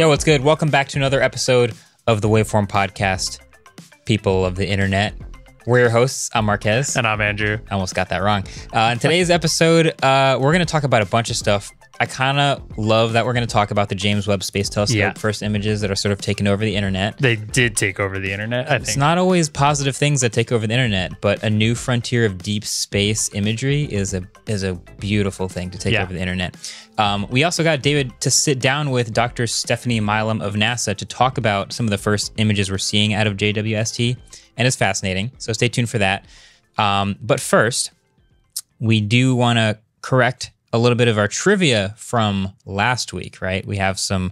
Yo, what's good? Welcome back to another episode of the Waveform podcast, people of the internet. We're your hosts. I'm Marques. And I'm Andrew. I almost got that wrong. In today's episode, we're going to talk about a bunch of stuff. I kind of love that we're going to talk about the James Webb Space Telescope first images that are sort of taking over the internet. They did take over the internet, I think. It's not always positive things that take over the internet, but a new frontier of deep space imagery is a beautiful thing to take over the internet. We also got David to sit down with Dr. Stefanie Milam of NASA to talk about some of the first images we're seeing out of JWST, and it's fascinating, so stay tuned for that. But first, we do want to correct a little bit of our trivia from last week, right? We have some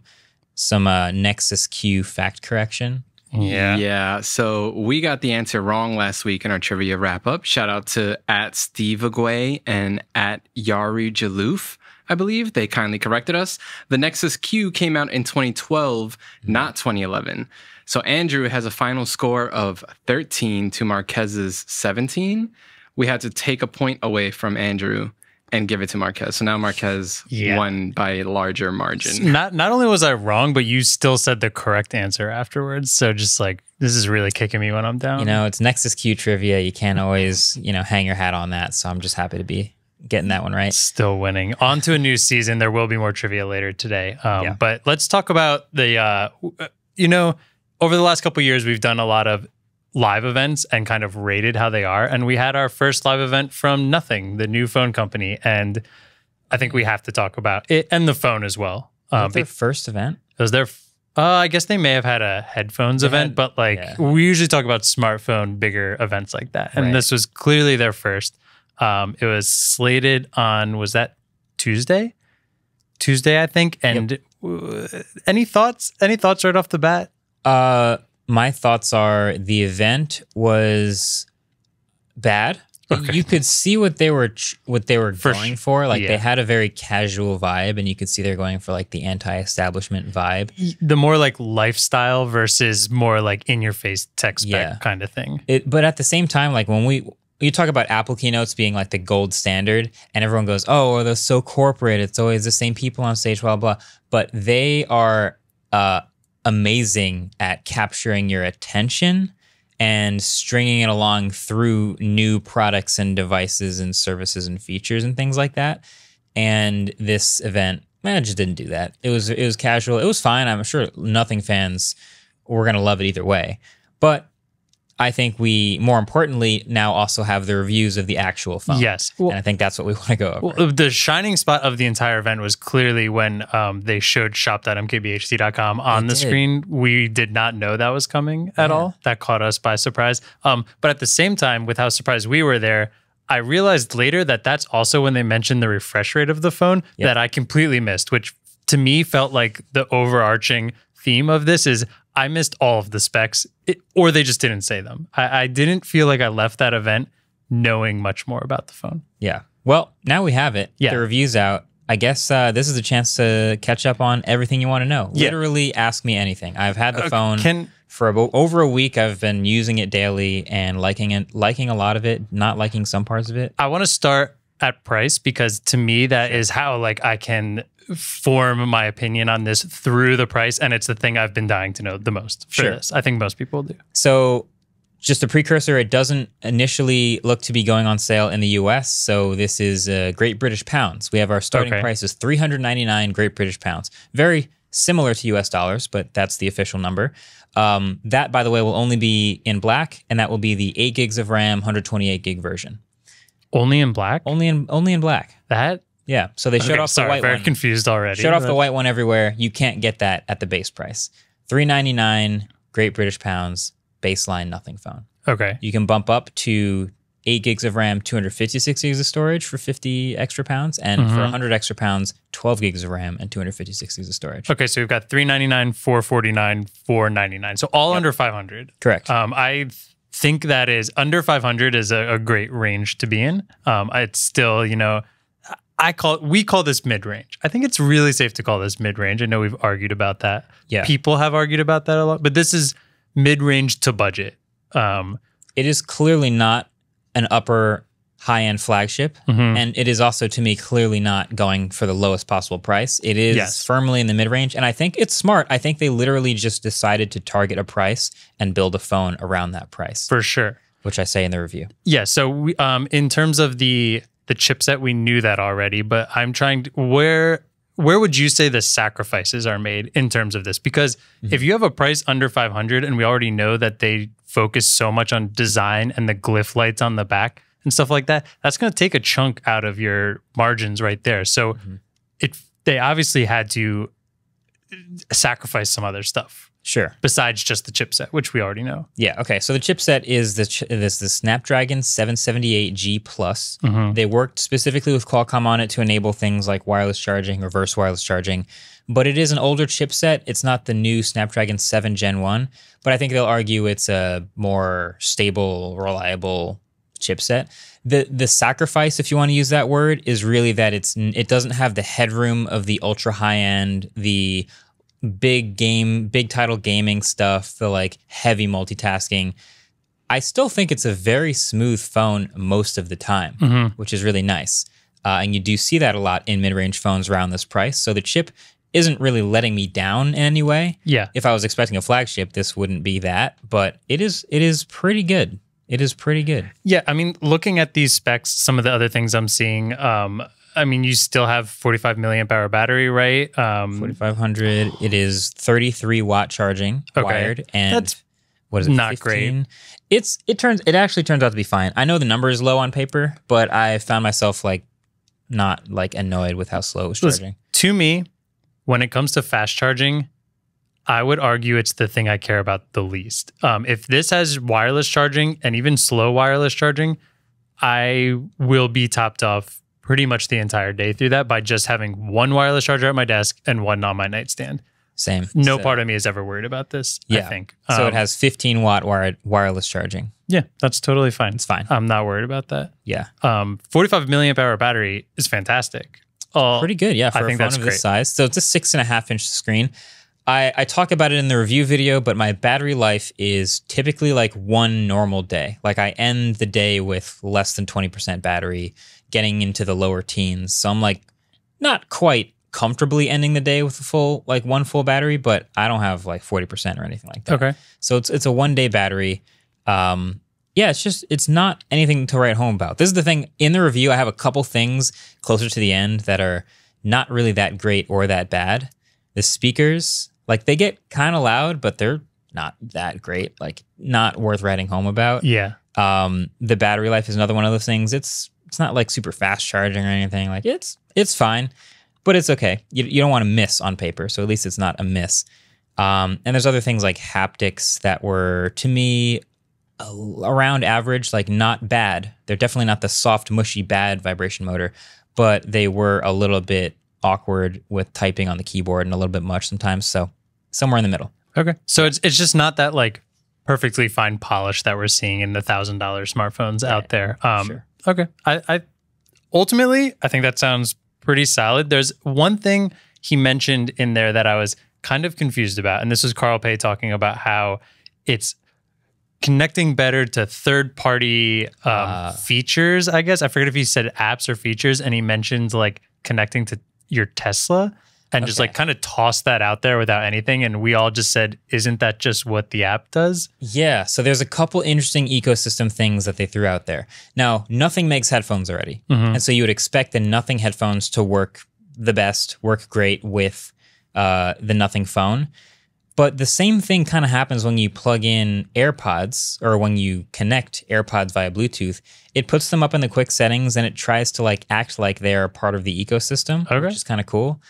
Nexus Q fact correction. Yeah. So we got the answer wrong last week in our trivia wrap up. Shout out to @SteveAguay and @YariJaloof, I believe. They kindly corrected us. The Nexus Q came out in 2012, not 2011. So Andrew has a final score of 13 to Marquez's 17. We had to take a point away from Andrew and give it to Marques. So now Marques won by a larger margin. Not only was I wrong, but you still said the correct answer afterwards. So just like, this is really kicking me when I'm down. You know, it's Nexus Q trivia. You can't always, hang your hat on that. So I'm just happy to be getting that one right. Still winning. On to a new season. There will be more trivia later today. But let's talk about the, over the last couple of years, we've done a lot of live events and kind of rated how they are. And we had our first live event from Nothing, the new phone company. And I think we have to talk about it and the phone as well. Their first event? It was their, I guess they may have had a headphones event, but we usually talk about smartphone, bigger events like that. And this was clearly their first. It was slated on, was that Tuesday? Tuesday, I think. And any thoughts? Any thoughts right off the bat? My thoughts are the event was bad. Okay. You could see what they were going for. Like they had a very casual vibe, and you could see they're going for like the anti-establishment vibe. The more like lifestyle versus more like in-your-face tech spec kind of thing. But at the same time, like when you talk about Apple keynotes being like the gold standard, and everyone goes, "Oh, they're so corporate. It's always the same people on stage." Blah blah. But they are amazing at capturing your attention and stringing it along through new products and devices and services and features and things like that. And this event, it just didn't do that. It was casual. It was fine. I'm sure Nothing fans were going to love it either way. But I think we, more importantly, now also have the reviews of the actual phone. Yes. And I think that's what we want to go over. Well, the shining spot of the entire event was clearly when they showed shop.mkbht.com on the screen. We did not know that was coming at all. That caught us by surprise. But at the same time, with how surprised we were there, I realized later that that's also when they mentioned the refresh rate of the phone that I completely missed, which to me felt like the overarching theme of this is I missed all of the specs, or they just didn't say them. I didn't feel like I left that event knowing much more about the phone. Yeah. Well, now we have it. The review's out. I guess this is a chance to catch up on everything you want to know. Literally ask me anything. I've had the phone for over a week. I've been using it daily and liking a lot of it, not liking some parts of it. I want to start at price because to me, that is how I can form my opinion on this through the price, and it's the thing I've been dying to know the most for this. I think most people do. So just a precursor, it doesn't initially look to be going on sale in the US, so this is Great British Pounds. We have our starting price is 399 Great British Pounds. Very similar to US dollars, but that's the official number. That, by the way, will only be in black, and that will be the 8 gigs of RAM, 128 gig version. Only in black? Only in black. That? Yeah, so they showed off the white one. Very confused already. Showed off the white one everywhere. You can't get that at the base price. $399 Great British Pounds, baseline Nothing phone. Okay. You can bump up to 8 gigs of RAM, 256 gigs of storage for 50 extra pounds, and for 100 extra pounds, 12 gigs of RAM and 256 gigs of storage. Okay, so we've got $399, $449, $499. So all under 500. Correct. I think that is under 500 is a great range to be in. It's still, we call this mid-range. I think it's really safe to call this mid-range. I know we've argued about that. Yeah. People have argued about that a lot, but this is mid-range to budget. It is clearly not an upper high-end flagship, and it is also, to me, clearly not going for the lowest possible price. It is firmly in the mid-range, and I think it's smart. I think they literally just decided to target a price and build a phone around that price. For sure. Which I say in the review. Yeah, so we, in terms of the chipset, we knew that already, but I'm trying to, where would you say the sacrifices are made in terms of this? Because if you have a price under 500 and we already know that they focus so much on design and the glyph lights on the back and stuff like that, that's going to take a chunk out of your margins right there. So they obviously had to sacrifice some other stuff. Sure. Besides just the chipset, which we already know. Yeah. Okay. So the chipset is the Snapdragon 778G Plus. They worked specifically with Qualcomm on it to enable things like wireless charging, reverse wireless charging. But it is an older chipset. It's not the new Snapdragon 7 Gen 1. But I think they'll argue it's a more stable, reliable chipset. The sacrifice, if you want to use that word, is really that it doesn't have the headroom of the ultra high end, the big title gaming stuff, the like heavy multitasking. I still think it's a very smooth phone most of the time, which is really nice. And you do see that a lot in mid-range phones around this price. So the chip isn't really letting me down in any way. Yeah. If I was expecting a flagship, this wouldn't be that, but it is pretty good. It is pretty good. Yeah, I mean, looking at these specs, some of the other things I'm seeing, I mean, you still have 45 milliamp hour battery, right? 4500. It is 33 watt charging wired, and that's what is it? Not 15? great. It actually turns out to be fine. I know the number is low on paper, but I found myself like not like annoyed with how slow it was charging. To me, when it comes to fast charging, I would argue it's the thing I care about the least. If this has wireless charging and even slow wireless charging, I will be topped off pretty much the entire day through that by just having one wireless charger at my desk and one on my nightstand. Same. No part of me is ever worried about this, I think. So it has 15 watt wireless charging. Yeah, that's totally fine. It's fine. I'm not worried about that. Yeah. 45 milliamp hour battery is fantastic. Pretty good, yeah, for I think a phone that's of great. this size. So it's a 6.5-inch screen. I talk about it in the review video, but my battery life is typically like one normal day. Like I end the day with less than 20% battery, getting into the lower teens. So I'm like not quite comfortably ending the day with one full battery, but I don't have like 40% or anything like that. Okay. So it's a 1 day battery. Yeah, it's not anything to write home about. This is the thing in the review. I have a couple things closer to the end that are not really that great or that bad. The speakers, like they get kind of loud, but they're not that great. Like not worth writing home about. Yeah. The battery life is another one of those things. It's not like super fast charging or anything. Like it's fine, but it's okay. You don't want to miss on paper, so at least it's not a miss. And there's other things like haptics that were, to me, around average, like not bad. They're definitely not the soft, mushy, bad vibration motor, but they were a little bit awkward with typing on the keyboard and a little bit much sometimes. So somewhere in the middle. Okay. So it's just not that like perfectly fine polish that we're seeing in the $1,000 smartphones out there. Sure. Okay. I ultimately, I think that sounds pretty solid. There's one thing he mentioned in there that I was kind of confused about, and this was Carl Pei talking about how it's connecting better to third-party features, I guess. I forget if he said apps or features, and he mentioned like connecting to your Tesla and just like kind of tossed that out there without anything. And we all just said, isn't that just what the app does? Yeah. So there's a couple interesting ecosystem things that they threw out there. Now, Nothing makes headphones already. And so you would expect the Nothing headphones to work the best, work great with the Nothing phone. But the same thing kind of happens when you plug in AirPods or when you connect AirPods via Bluetooth. It puts them up in the quick settings and it tries to like act like they're part of the ecosystem, which is kind of cool.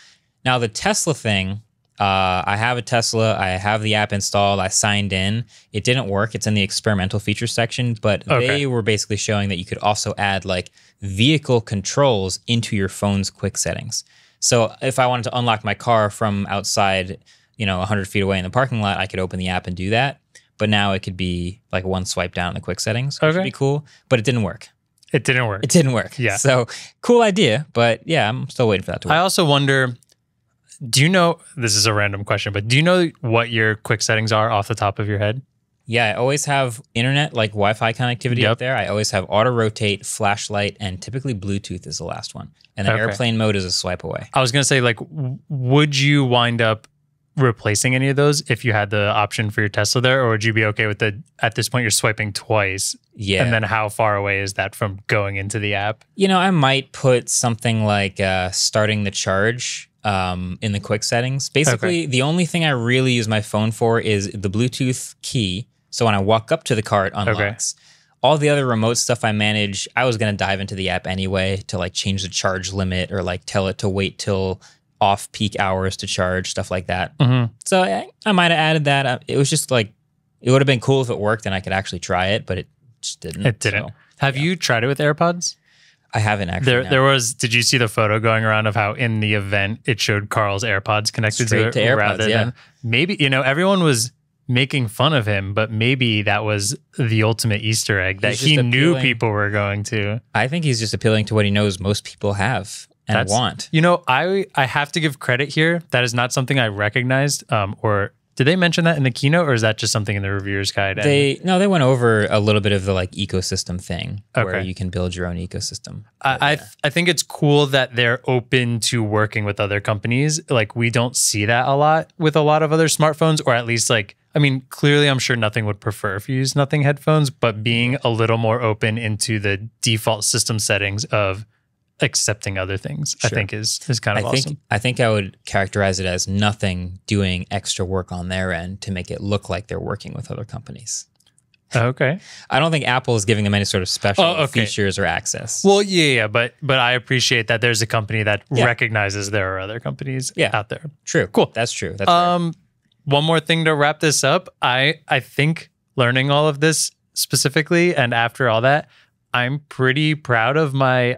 Now the Tesla thing, I have a Tesla. I have the app installed. I signed in. It didn't work. It's in the experimental features section, but they were basically showing that you could also add like vehicle controls into your phone's quick settings. So if I wanted to unlock my car from outside, 100 feet away in the parking lot, I could open the app and do that. But now it could be like one swipe down in the quick settings, which would be cool. But it didn't work. It didn't work. It didn't work. Yeah. So cool idea, but yeah, I'm still waiting for that to work. I also wonder, do you know, this is a random question, but do you know what your quick settings are off the top of your head? Yeah, I always have internet, like Wi-Fi connectivity up there. I always have auto rotate, flashlight, and typically Bluetooth is the last one. And then airplane mode is a swipe away. I was going to say, like, would you wind up replacing any of those if you had the option for your Tesla there? Or would you be okay with at this point, you're swiping twice? Yeah. And then how far away is that from going into the app? You know, I might put something like starting the charge in the quick settings. Basically, the only thing I really use my phone for is the Bluetooth key. So when I walk up to the car, it unlocks. All the other remote stuff I manage, I was going to dive into the app anyway to like change the charge limit or like tell it to wait till off-peak hours to charge, stuff like that. So I might have added that. It was just like, it would have been cool if it worked and I could actually try it, but it just didn't. It didn't. So, have you tried it with AirPods? I haven't actually. There was. Did you see the photo going around of how in the event it showed Carl's AirPods connected to it? AirPods, rather than maybe, you know, everyone was making fun of him, but maybe that was the ultimate Easter egg that he knew people were going to. I think he's just appealing to what he knows most people have and want. You know, I have to give credit here. That is not something I recognized. Or did they mention that in the keynote, or is that just something in the reviewer's guide? They went over a little bit of the like ecosystem thing where you can build your own ecosystem. I think it's cool that they're open to working with other companies. Like we don't see that a lot with a lot of other smartphones, or at least like, I mean, clearly I'm sure Nothing would prefer if you use Nothing headphones, but being a little more open into the default system settings of accepting other things, I think is kind of awesome. I think I would characterize it as Nothing doing extra work on their end to make it look like they're working with other companies. Okay. I don't think Apple is giving them any sort of special features or access. Well, yeah, but I appreciate that there's a company that recognizes there are other companies out there. True. Cool. That's true. That's right. One more thing to wrap this up. I think learning all of this specifically, and after all that, I'm pretty proud of my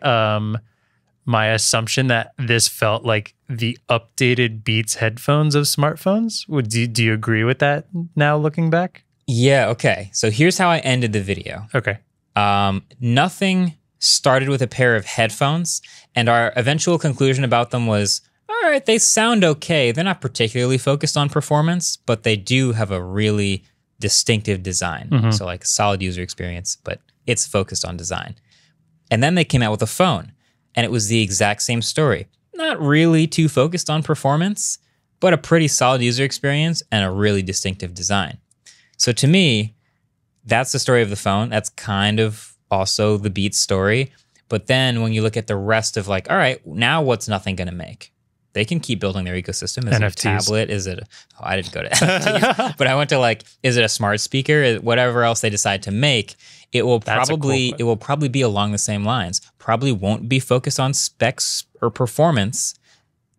my assumption that this felt like the updated Beats headphones of smartphones. Do you agree with that now looking back? Yeah, okay. So here's how I ended the video. Okay. Nothing started with a pair of headphones, and our eventual conclusion about them was, all right, they sound okay. They're not particularly focused on performance, but they do have a really distinctive design. So like a solid user experience, but it's focused on design. And then they came out with a phone, and it was the exact same story. Not really too focused on performance, but a pretty solid user experience and a really distinctive design. So to me, that's the story of the phone. That's kind of also the Beats story. But then when you look at the rest of like, all right, now what's Nothing going to make? They can keep building their ecosystem. Is NFTs. It a tablet? Is it? I didn't go to NFTs, but I went to like, is it a smart speaker? Whatever else they decide to make, it will probably be along the same lines. Probably won't be focused on specs or performance,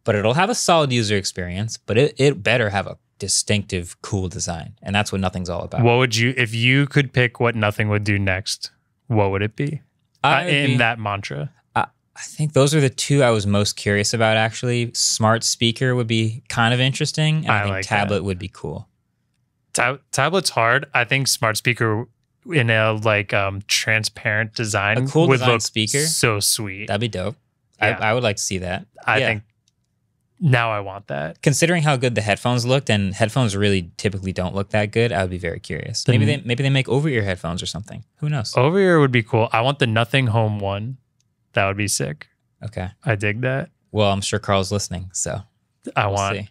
but it'll have a solid user experience. But it better have a distinctive, cool design, and that's what Nothing's all about. What would you, if you could pick what Nothing would do next? What would it be? That mantra? I think those are the two I was most curious about, actually. Smart speaker would be kind of interesting, and I think like tablet would be cool. Tablet's hard. I think smart speaker in a like transparent design, a cool would design look speaker, so sweet. That'd be dope. Yeah. I would like to see that. I think now I want that. Considering how good the headphones looked, and headphones really typically don't look that good, I would be very curious. Maybe they make over-ear headphones or something. Who knows? Over-ear would be cool. I want the Nothing Home one. That would be sick. Okay. I dig that. Well, I'm sure Carl's listening, so I want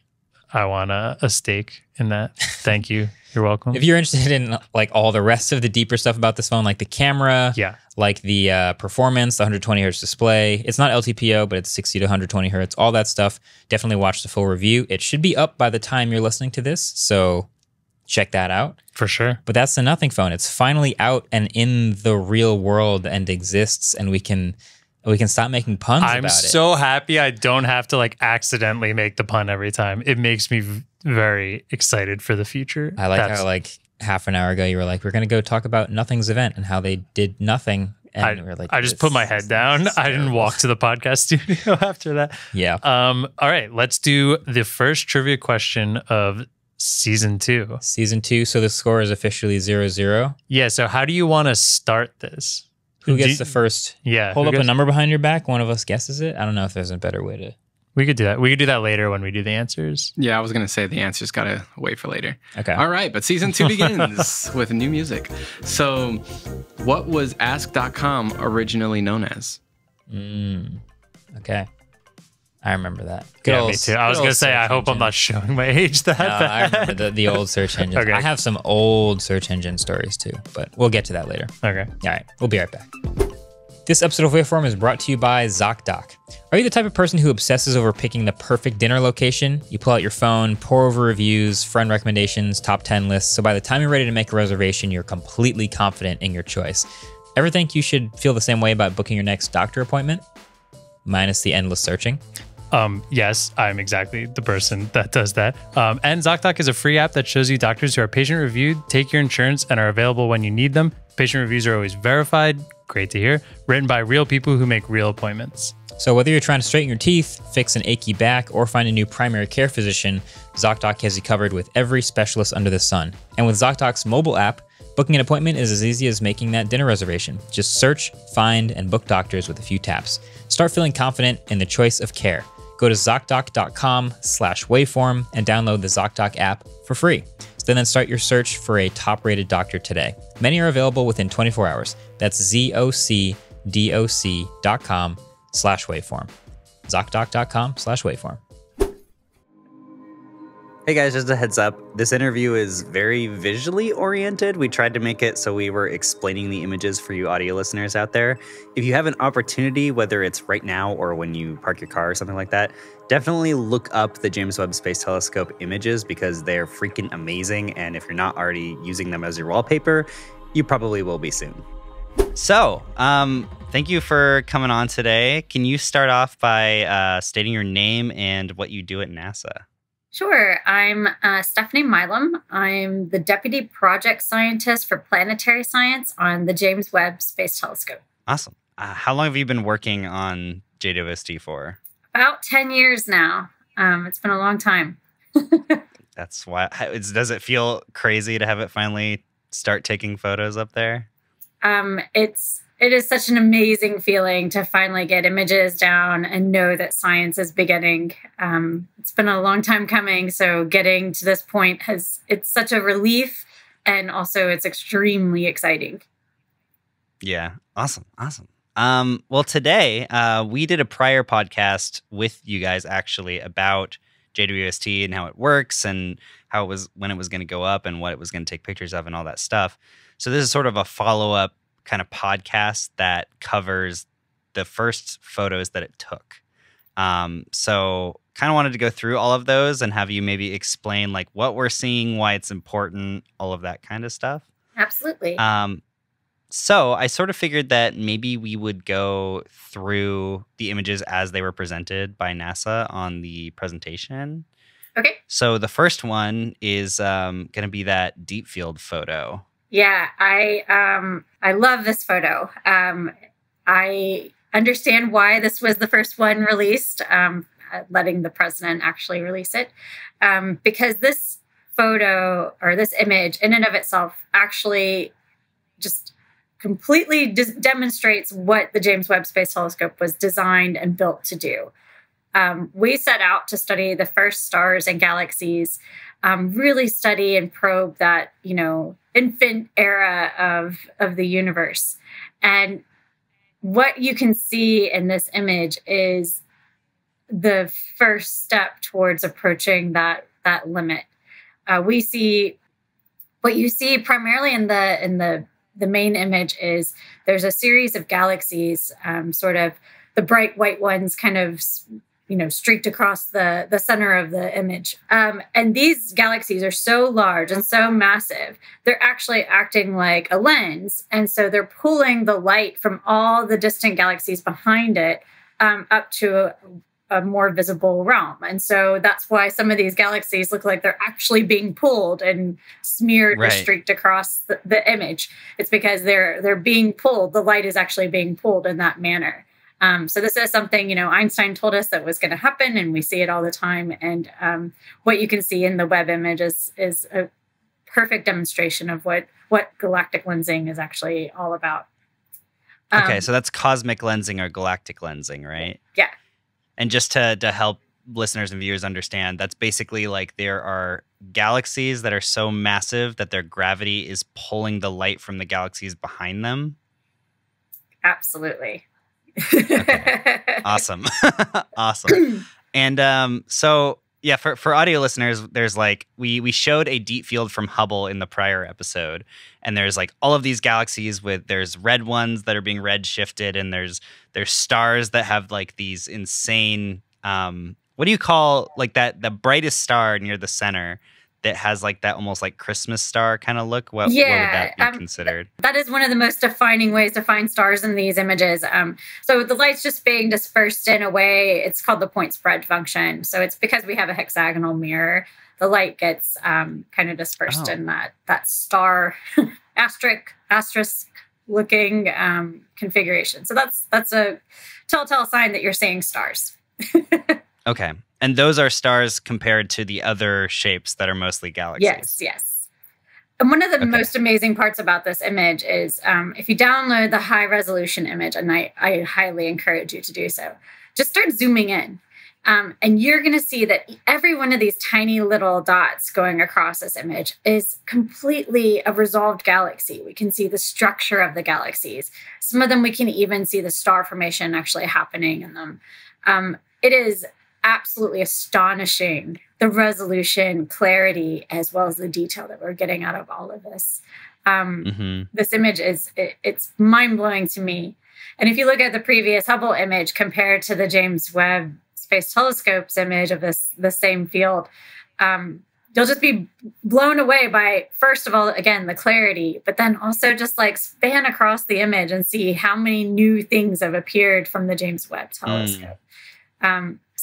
a stake in that. Thank you. You're welcome. If you're interested in like all the rest of the deeper stuff about this phone, like the camera, like the performance, the 120 hertz display, it's not LTPO, but it's 60 to 120 hertz, all that stuff, definitely watch the full review. It should be up by the time you're listening to this, so check that out. For sure. But that's the Nothing phone. It's finally out and in the real world and exists, and we can stop making puns about it. I'm so happy I don't have to like accidentally make the pun every time. It makes me very excited for the future. I like how like half an hour ago you were like, we're going to go talk about Nothing's event and how they did nothing. And we're like, I just put my head down. I didn't walk to the podcast studio after that. Yeah. All right, let's do the first trivia question of season 2. Season 2. So the score is officially 0-0. Yeah. So how do you want to start this? Who gets the first? Yeah. Hold up a number behind your back. One of us guesses it. I don't know if there's a better way to. We could do that. We could do that later when we do the answers. Yeah, I was going to say the answers got to wait for later. Okay. All right, but season 2 begins with new music. So what was Ask.com originally known as? Okay. I remember that. Yeah, me too. I was going to say, I hope I'm not showing my age that bad. I remember the old search engines. Okay. I have some old search engine stories too, but we'll get to that later. Okay. All right, we'll be right back. This episode of Waveform is brought to you by Zocdoc. Are you the type of person who obsesses over picking the perfect dinner location? You pull out your phone, pour over reviews, friend recommendations, top 10 lists, so by the time you're ready to make a reservation, you're completely confident in your choice. Ever think you should feel the same way about booking your next doctor appointment? Minus the endless searching. Yes, I'm exactly the person that does that. And Zocdoc is a free app that shows you doctors who are patient reviewed, take your insurance, and are available when you need them. Patient reviews are always verified. Great to hear. Written by real people who make real appointments. So whether you're trying to straighten your teeth, fix an achy back, or find a new primary care physician, Zocdoc has you covered with every specialist under the sun. And with Zocdoc's mobile app, booking an appointment is as easy as making that dinner reservation. Just search, find, and book doctors with a few taps. Start feeling confident in the choice of care. Go to Zocdoc.com/waveform and download the Zocdoc app for free. So then start your search for a top-rated doctor today. Many are available within 24 hours. That's ZocDoc.com/waveform. Zocdoc.com/waveform. Hey guys, just a heads up. This interview is very visually oriented. We tried to make it so we were explaining the images for you audio listeners out there. If you have an opportunity, whether it's right now or when you park your car or something like that, definitely look up the James Webb Space Telescope images because they're freaking amazing. And if you're not already using them as your wallpaper, you probably will be soon. So, thank you for coming on today. Can you start off by stating your name and what you do at NASA? Sure. I'm Stefanie Milam. I'm the Deputy Project Scientist for Planetary Science on the James Webb Space Telescope. Awesome. How long have you been working on JWST for? About 10 years now. It's been a long time. That's why. Does it feel crazy to have it finally start taking photos up there? It is such an amazing feeling to finally get images down and know that science is beginning. It's been a long time coming, so getting to this point it's such a relief, and also it's extremely exciting. Yeah, awesome. Well, today we did a prior podcast with you guys actually about JWST and how it works and how it was when it was going to go up and what it was going to take pictures of and all that stuff. So this is sort of a follow-up kind of podcast that covers the first photos that it took. So kind of wanted to go through all of those and have you maybe explain like what we're seeing, why it's important, all of that kind of stuff. Absolutely. So I sort of figured that maybe we would go through the images as they were presented by NASA on the presentation. Okay. So the first one is going to be that deep field photo. Yeah, I love this photo. I understand why this was the first one released, letting the president actually release it, because this photo or this image in and of itself actually just completely demonstrates what the James Webb Space Telescope was designed and built to do. We set out to study the first stars and galaxies, really study and probe that, infant era of the universe. And what you can see in this image is the first step towards approaching that limit. We see what you see primarily in the main image is there's a series of galaxies, sort of the bright white ones kind of streaked across the center of the image. And these galaxies are so large and so massive, they're actually acting like a lens. And so they're pulling the light from all the distant galaxies behind it up to a more visible realm. And so that's why some of these galaxies look like they're actually being pulled and smeared or streaked across the image. It's because they're being pulled. The light is actually being pulled in that manner. So this is something, Einstein told us that was going to happen, and we see it all the time. And what you can see in the Webb image is a perfect demonstration of what galactic lensing is actually all about. Okay, so that's cosmic lensing or galactic lensing, right? Yeah. And just to help listeners and viewers understand, that's basically like there are galaxies that are so massive that their gravity is pulling the light from the galaxies behind them. Absolutely. Okay. Awesome. Awesome. And so yeah, for audio listeners, there's like we showed a deep field from Hubble in the prior episode, and there's like all of these galaxies there's red ones that are being red shifted, and there's stars that have like these insane what do you call like that, the brightest star near the center that has like that almost like Christmas star kind of look? What would that be considered? That is one of the most defining ways to find stars in these images. So the light's just being dispersed in a way, it's called the point spread function. So it's because we have a hexagonal mirror, the light gets kind of dispersed in that star asterisk looking configuration. So that's a telltale sign that you're seeing stars. Okay. And those are stars compared to the other shapes that are mostly galaxies. Yes. And one of the most amazing parts about this image is if you download the high resolution image, and I highly encourage you to do so, just start zooming in. And you're going to see that every one of these tiny little dots going across this image is completely a resolved galaxy. We can see the structure of the galaxies. Some of them we can even see the star formation actually happening in them. It is absolutely astonishing, the resolution, clarity, as well as the detail that we're getting out of all of this. This image it's mind-blowing to me. And if you look at the previous Hubble image compared to the James Webb Space Telescope's image of the same field, you'll just be blown away by, first of all, again, the clarity, but then also just like span across the image and see how many new things have appeared from the James Webb Telescope.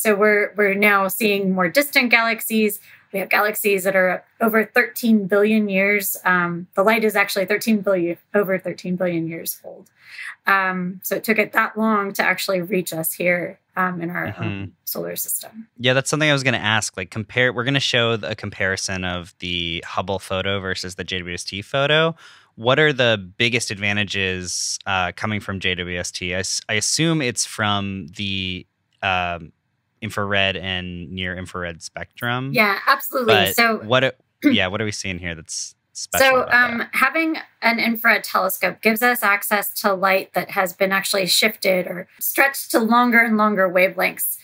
So we're now seeing more distant galaxies. We have galaxies that are over 13 billion years. The light is actually over 13 billion years old. So it took it that long to actually reach us here in our solar system. Yeah, that's something I was going to ask. Like, we're going to show a comparison of the Hubble photo versus the JWST photo. What are the biggest advantages coming from JWST? I assume it's from the infrared and near infrared spectrum. Yeah, absolutely. But so what are we seeing here that's special about that? Having an infrared telescope gives us access to light that has been actually shifted or stretched to longer and longer wavelengths.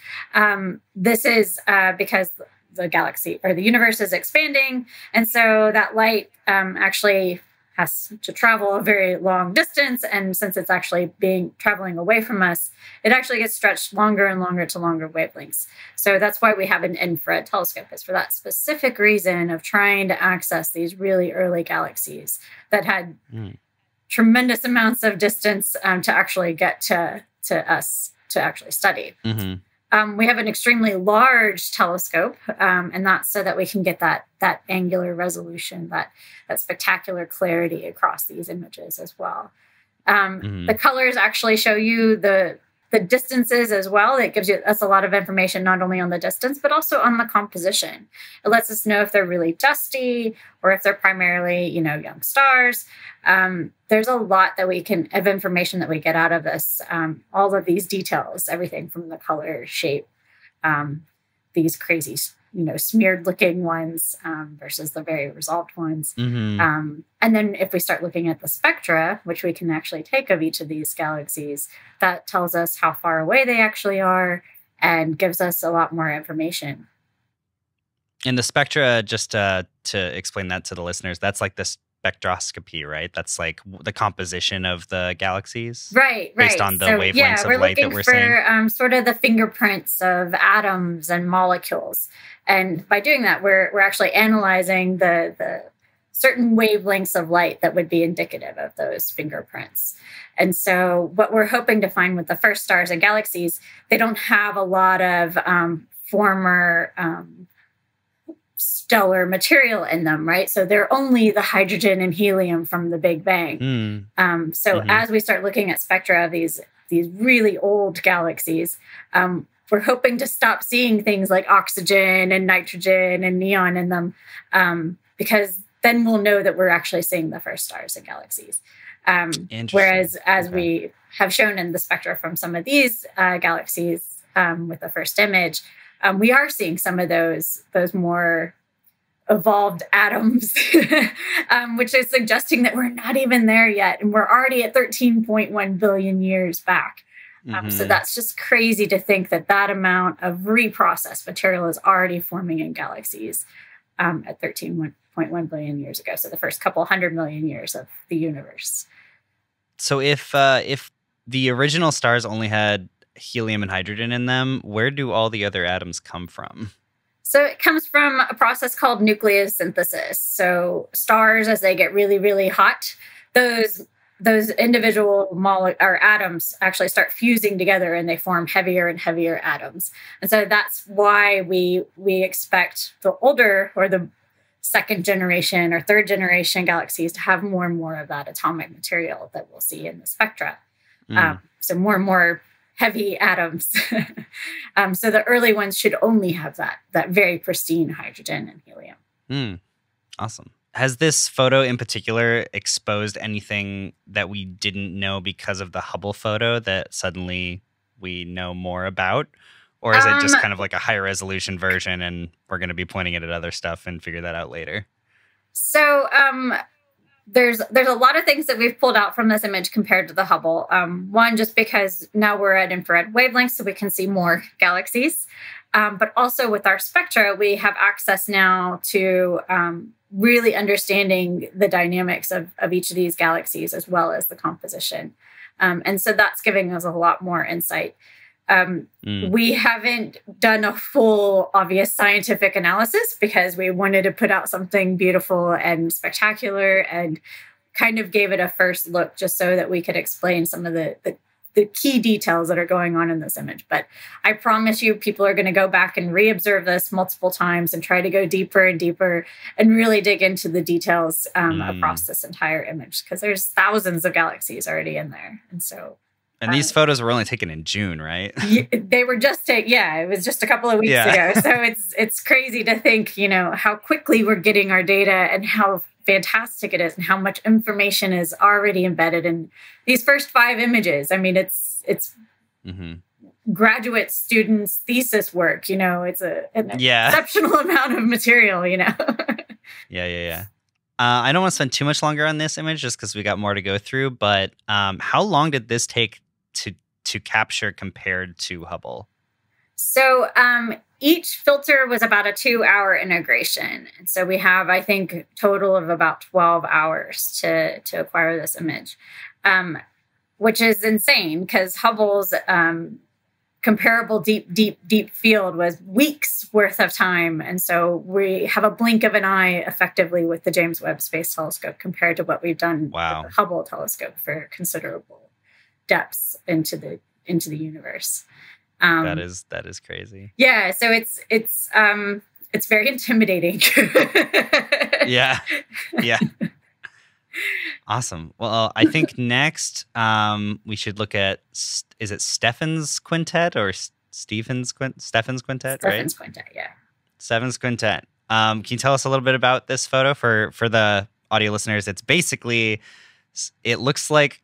This is because the galaxy or the universe is expanding, and so that light actually has to travel a very long distance. And since it's actually traveling away from us, it actually gets stretched longer and longer to longer wavelengths. So that's why we have an infrared telescope, is for that specific reason of trying to access these really early galaxies that had tremendous amounts of distance to actually get to us to actually study. We have an extremely large telescope, and that's so that we can get that angular resolution, that spectacular clarity across these images as well. The colors actually show you the distances as well. It gives us a lot of information, not only on the distance, but also on the composition. It lets us know if they're really dusty or if they're primarily, young stars. There's a lot of information that we get out of this. All of these details, everything from the color, shape, these crazy, smeared looking ones versus the very resolved ones. And then if we start looking at the spectra, which we can actually take of each of these galaxies, that tells us how far away they actually are and gives us a lot more information. And the spectra, just to explain that to the listeners, that's like the spectroscopy, right? That's like the composition of the galaxies, right? Based on the wavelengths of light that we're seeing. We're looking for sort of the fingerprints of atoms and molecules, and by doing that, we're actually analyzing the certain wavelengths of light that would be indicative of those fingerprints. And so, what we're hoping to find with the first stars and galaxies, they don't have a lot of former stellar material in them, right? So they're only the hydrogen and helium from the Big Bang. As we start looking at spectra of these really old galaxies, we're hoping to stop seeing things like oxygen and nitrogen and neon in them, because then we'll know that we're actually seeing the first stars and galaxies. Whereas, as we have shown in the spectra from some of these galaxies, with the first image, we are seeing some of those more evolved atoms, which is suggesting that we're not even there yet. And we're already at 13.1 billion years back. So that's just crazy to think that that amount of reprocessed material is already forming in galaxies at 13.1 billion years ago. So the first couple 100 million years of the universe. So if the original stars only had helium and hydrogen in them, where do all the other atoms come from? So it comes from a process called nucleosynthesis. So stars, as they get really, really hot, those individual atoms actually start fusing together and they form heavier and heavier atoms. And so that's why we expect the older or the second generation or third generation galaxies to have more and more of that atomic material that we'll see in the spectra. So more and more heavy atoms. So the early ones should only have that very pristine hydrogen and helium. Awesome. Has this photo in particular exposed anything that we didn't know because of the Hubble photo that suddenly we know more about? Or is it just kind of like a high resolution version and we're going to be pointing it at other stuff and figure that out later? So there's a lot of things that we've pulled out from this image compared to the Hubble. One, just because now we're at infrared wavelengths, so we can see more galaxies. But also with our spectra, we have access now to really understanding the dynamics of each of these galaxies as well as the composition. And so that's giving us a lot more insight. We haven't done a full, obvious scientific analysis because we wanted to put out something beautiful and spectacular and kind of gave it a first look just so that we could explain some of the key details that are going on in this image. But I promise you, people are going to go back and re-observe this multiple times and try to go deeper and deeper and really dig into the details across this entire image because there's thousands of galaxies already in there. And so... And these photos were only taken in June, right? They were just it was just a couple of weeks ago. So it's crazy to think, how quickly we're getting our data and how fantastic it is and how much information is already embedded in these first 5 images. I mean, it's graduate students' thesis work, it's an exceptional amount of material, Yeah. I don't want to spend too much longer on this image just because we got more to go through, but how long did this take to capture compared to Hubble? So each filter was about a 2-hour integration. And so we have, I think, total of about 12 hours to acquire this image, which is insane because Hubble's comparable deep field was weeks worth of time. And so we have a blink of an eye effectively with the James Webb Space Telescope compared to what we've done with the Hubble telescope for considerable depths into the universe. That is crazy. Yeah, so it's very intimidating. Yeah. Awesome. Well, I think next we should look at is it Stefan's quintet or Stephen's quintet, right? Stefan's quintet, yeah. Stefan's quintet. Can you tell us a little bit about this photo for the audio listeners? It's basically it looks like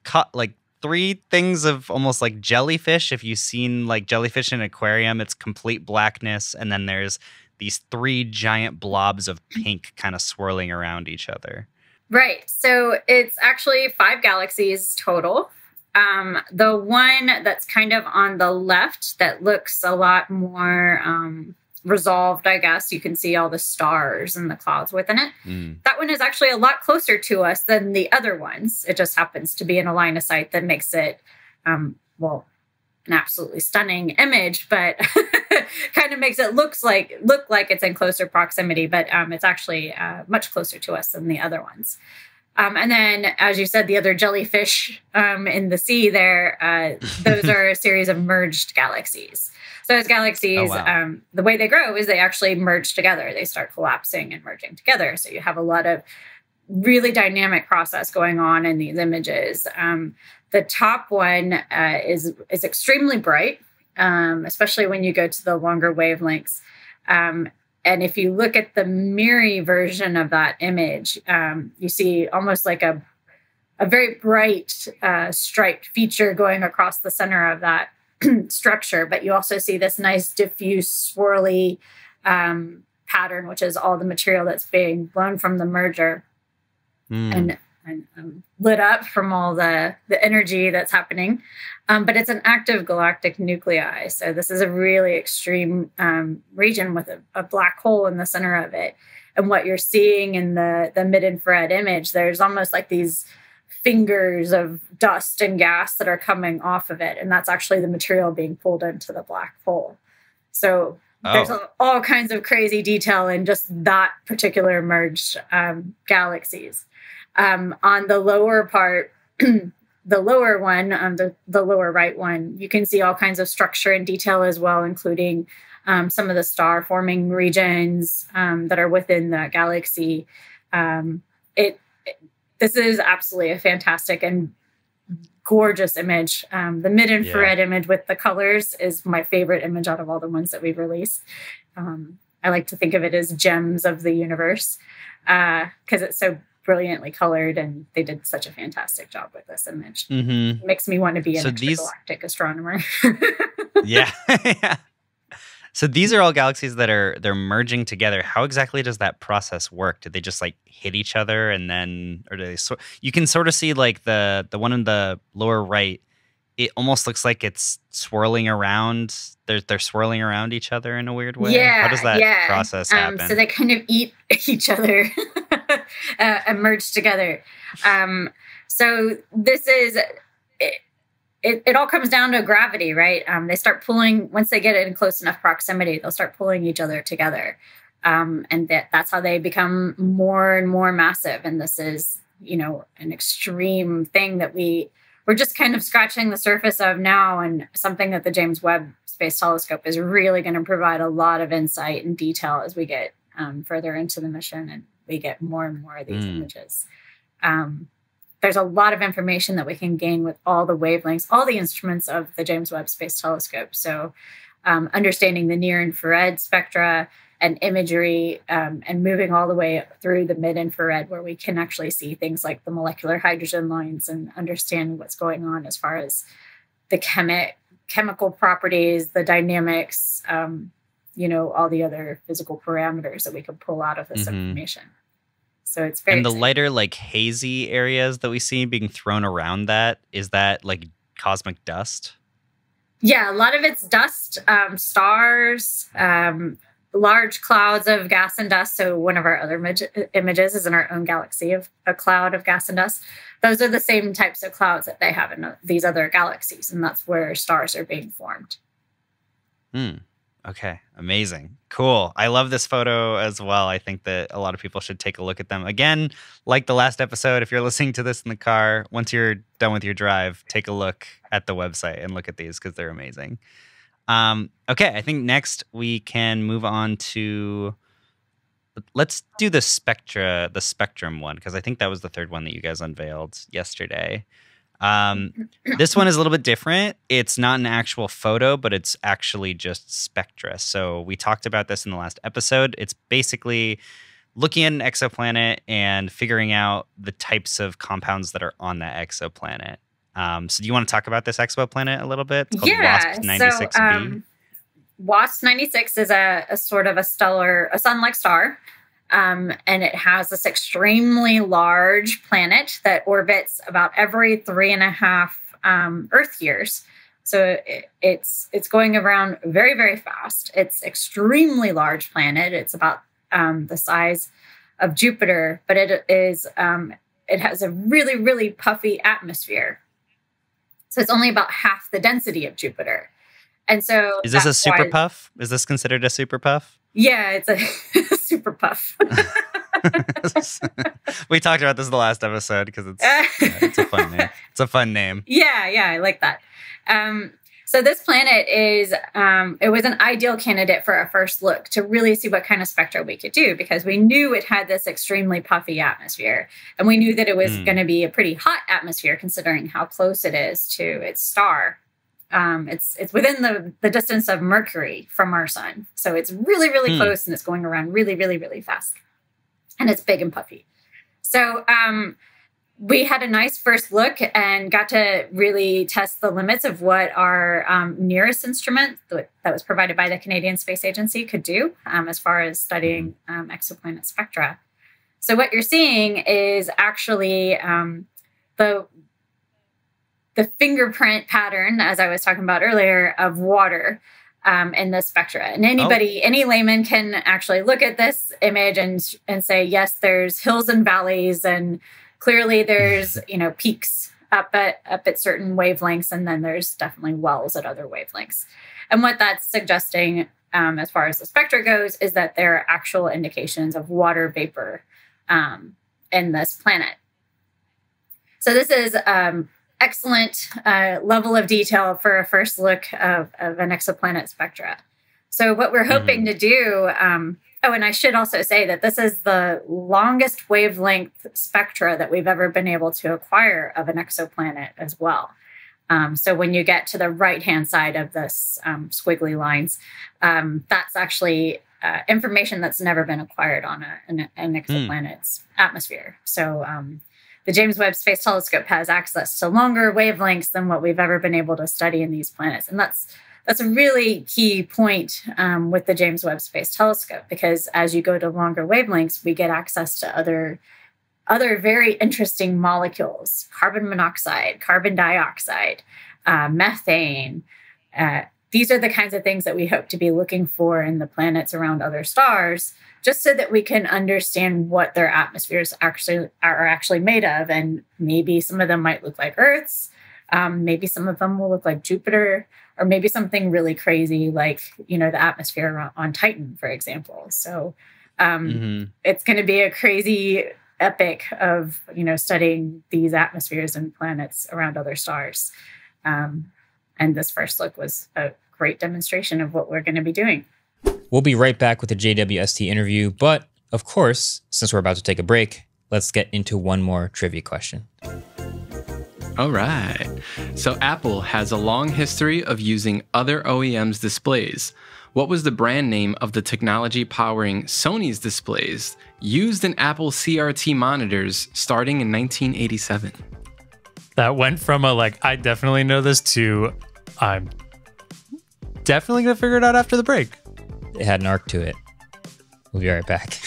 3 things of almost like jellyfish. If you've seen like jellyfish in an aquarium, it's complete blackness. And then there's these 3 giant blobs of pink kind of swirling around each other. Right. So it's actually 5 galaxies total. The one that's kind of on the left that looks a lot more resolved, I guess. You can see all the stars and the clouds within it. That one is actually a lot closer to us than the other ones. It just happens to be in a line of sight that makes it, an absolutely stunning image, but kind of makes it look like it's in closer proximity, but it's actually much closer to us than the other ones. And then, as you said, the other jellyfish in the sea there, those are a series of merged galaxies. So those galaxies, the way they grow is they actually merge together. They start collapsing and merging together. So you have a lot of really dynamic process going on in these images. The top one is extremely bright, especially when you go to the longer wavelengths. And if you look at the Miri version of that image, you see almost like a very bright striped feature going across the center of that structure, but you also see this nice diffuse swirly pattern, which is all the material that's being blown from the merger and lit up from all the energy that's happening. But it's an active galactic nuclei. So this is a really extreme region with a black hole in the center of it. And what you're seeing in the mid-infrared image, there's almost like these fingers of dust and gas that are coming off of it. And that's actually the material being pulled into the black hole. So there's all kinds of crazy detail in just that particular merged galaxies. On the lower part, the lower one, the lower right one, you can see all kinds of structure and detail as well, including some of the star forming regions that are within the galaxy. This is absolutely a fantastic and gorgeous image. The mid-infrared image with the colors is my favorite image out of all the ones that we've released. I like to think of it as gems of the universe because it's so brilliantly colored, and they did such a fantastic job with this image. It makes me want to be an extragalactic astronomer. Yeah. So these are all galaxies that they're merging together. How exactly does that process work? Did they just like hit each other and then, or do they you can sort of see like the one in the lower right, it almost looks like it's swirling around. They're swirling around each other in a weird way. Yeah. How does that process happen? So they kind of eat each other and merge together. So this is it all comes down to gravity, right? They start pulling, once they get in close enough proximity, they'll start pulling each other together. And that's how they become more and more massive. And this is, an extreme thing that we're just kind of scratching the surface of now, and something that the James Webb Space Telescope is really going to provide a lot of insight and detail as we get further into the mission and we get more and more of these images. There's a lot of information that we can gain with all the wavelengths, all the instruments of the James Webb Space Telescope. So understanding the near-infrared spectra and imagery and moving all the way through the mid-infrared, where we can actually see things like the molecular hydrogen lines and understand what's going on as far as the chemical properties, the dynamics, all the other physical parameters that we can pull out of this information. So it's very exciting. Lighter, like hazy areas that we see being thrown around is that like cosmic dust? Yeah, a lot of it's dust, stars, large clouds of gas and dust. So one of our other images is in our own galaxy of a cloud of gas and dust. Those are the same types of clouds that they have in these other galaxies, and that's where stars are being formed. Okay, amazing. Cool. I love this photo as well. I think that a lot of people should take a look at them. Again, like the last episode, if you're listening to this in the car, once you're done with your drive, take a look at the website and look at these because they're amazing. Okay, I think next we can move on to, let's do the spectrum one, because I think that was the third one that you guys unveiled yesterday. This one is a little bit different. It's not an actual photo, but it's actually just spectra. So we talked about this in the last episode. It's basically looking at an exoplanet and figuring out the types of compounds that are on that exoplanet. So do you want to talk about this exoplanet a little bit? It's called WASP-96b. So, WASP-96 is a sort of a sun-like star. And it has this extremely large planet that orbits about every 3.5 Earth years. So it's going around very, very fast. It's extremely large planet. It's about the size of Jupiter, but it has a really, really puffy atmosphere. So it's only about half the density of Jupiter. And so is this a super puff? Is this considered a super puff? Yeah, it's a super puff. We talked about this in the last episode because it's a fun name. It's a fun name. Yeah, I like that. So this planet is, it was an ideal candidate for a first look to really see what kind of spectra we could do, because we knew it had this extremely puffy atmosphere. And we knew that it was going to be a pretty hot atmosphere considering how close it is to its star. It's within the distance of Mercury from our sun. So it's really, really close, and it's going around really, really, really fast. And it's big and puffy. So we had a nice first look and got to really test the limits of what our nearest instrument that was provided by the Canadian Space Agency could do as far as studying exoplanet spectra. So what you're seeing is actually the fingerprint pattern, as I was talking about earlier, of water in the spectra. And any layman can actually look at this image and say, yes, there's hills and valleys, and clearly there's, peaks up at certain wavelengths, and then there's definitely wells at other wavelengths. And what that's suggesting, as far as the spectra goes, is that there are actual indications of water vapor in this planet. So this is excellent level of detail for a first look of an exoplanet spectra. So what we're hoping to do, and I should also say that this is the longest wavelength spectra that we've ever been able to acquire of an exoplanet as well. So when you get to the right-hand side of this squiggly lines, that's actually information that's never been acquired on an exoplanet's atmosphere. So the James Webb Space Telescope has access to longer wavelengths than what we've ever been able to study in these planets. And that's a really key point with the James Webb Space Telescope, because as you go to longer wavelengths, we get access to other very interesting molecules: carbon monoxide, carbon dioxide, methane. These are the kinds of things that we hope to be looking for in the planets around other stars, just so that we can understand what their atmospheres are actually made of. And maybe some of them might look like Earth's. Maybe some of them will look like Jupiter, or maybe something really crazy like, the atmosphere on Titan, for example. So it's going to be a crazy epic of, studying these atmospheres and planets around other stars. And this first look was a great demonstration of what we're going to be doing. We'll be right back with the JWST interview, but of course, since we're about to take a break, let's get into one more trivia question. All right. So Apple has a long history of using other OEMs' displays. What was the brand name of the technology powering Sony's displays used in Apple CRT monitors starting in 1987? That went from I definitely know this to I'm definitely going to figure it out after the break. It had an arc to it. We'll be right back.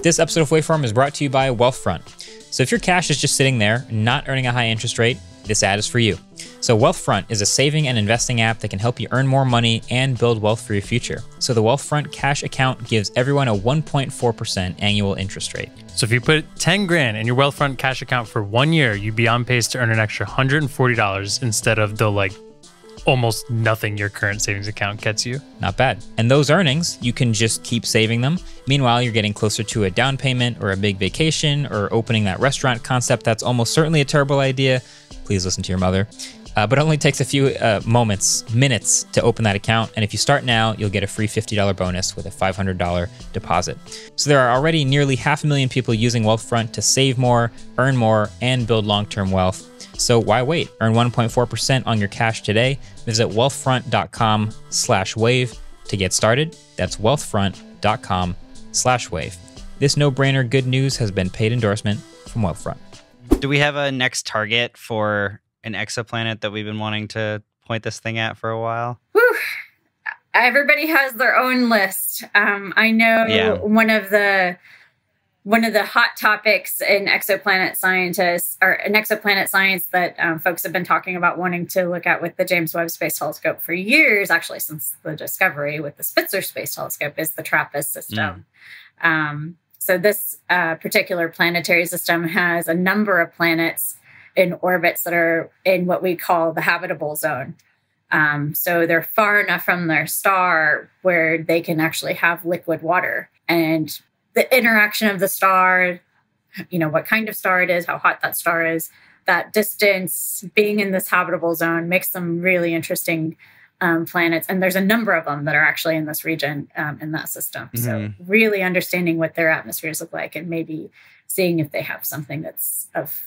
This episode of Waveform is brought to you by Wealthfront. So if your cash is just sitting there, not earning a high interest rate, this ad is for you. So Wealthfront is a saving and investing app that can help you earn more money and build wealth for your future. So the Wealthfront cash account gives everyone a 1.4% annual interest rate. So if you put 10 grand in your Wealthfront cash account for 1 year, you'd be on pace to earn an extra $140 instead of the almost nothing your current savings account gets you. Not bad. And those earnings, you can just keep saving them. Meanwhile, you're getting closer to a down payment or a big vacation or opening that restaurant concept that's almost certainly a terrible idea. Please listen to your mother. But it only takes a few minutes to open that account. And if you start now, you'll get a free $50 bonus with a $500 deposit. So there are already nearly 500,000 people using Wealthfront to save more, earn more, and build long-term wealth. So why wait? Earn 1.4% on your cash today. Visit wealthfront.com/wave to get started. That's wealthfront.com/wave. This no-brainer good news has been paid endorsement from Wealthfront. Do we have a next target for an exoplanet that we've been wanting to point this thing at for a while? Whew. Everybody has their own list. I know one of the hot topics in exoplanet scientists, or in exoplanet science, that folks have been talking about wanting to look at with the James Webb Space Telescope for years, actually since the discovery with the Spitzer Space Telescope, is the TRAPPIST system. So this particular planetary system has a number of planets in orbits that are in what we call the habitable zone. So they're far enough from their star where they can actually have liquid water. And the interaction of the star, what kind of star it is, how hot that star is, that distance, being in this habitable zone makes them really interesting planets. And there's a number of them that are actually in this region, in that system. So really understanding what their atmospheres look like, and maybe seeing if they have something that's of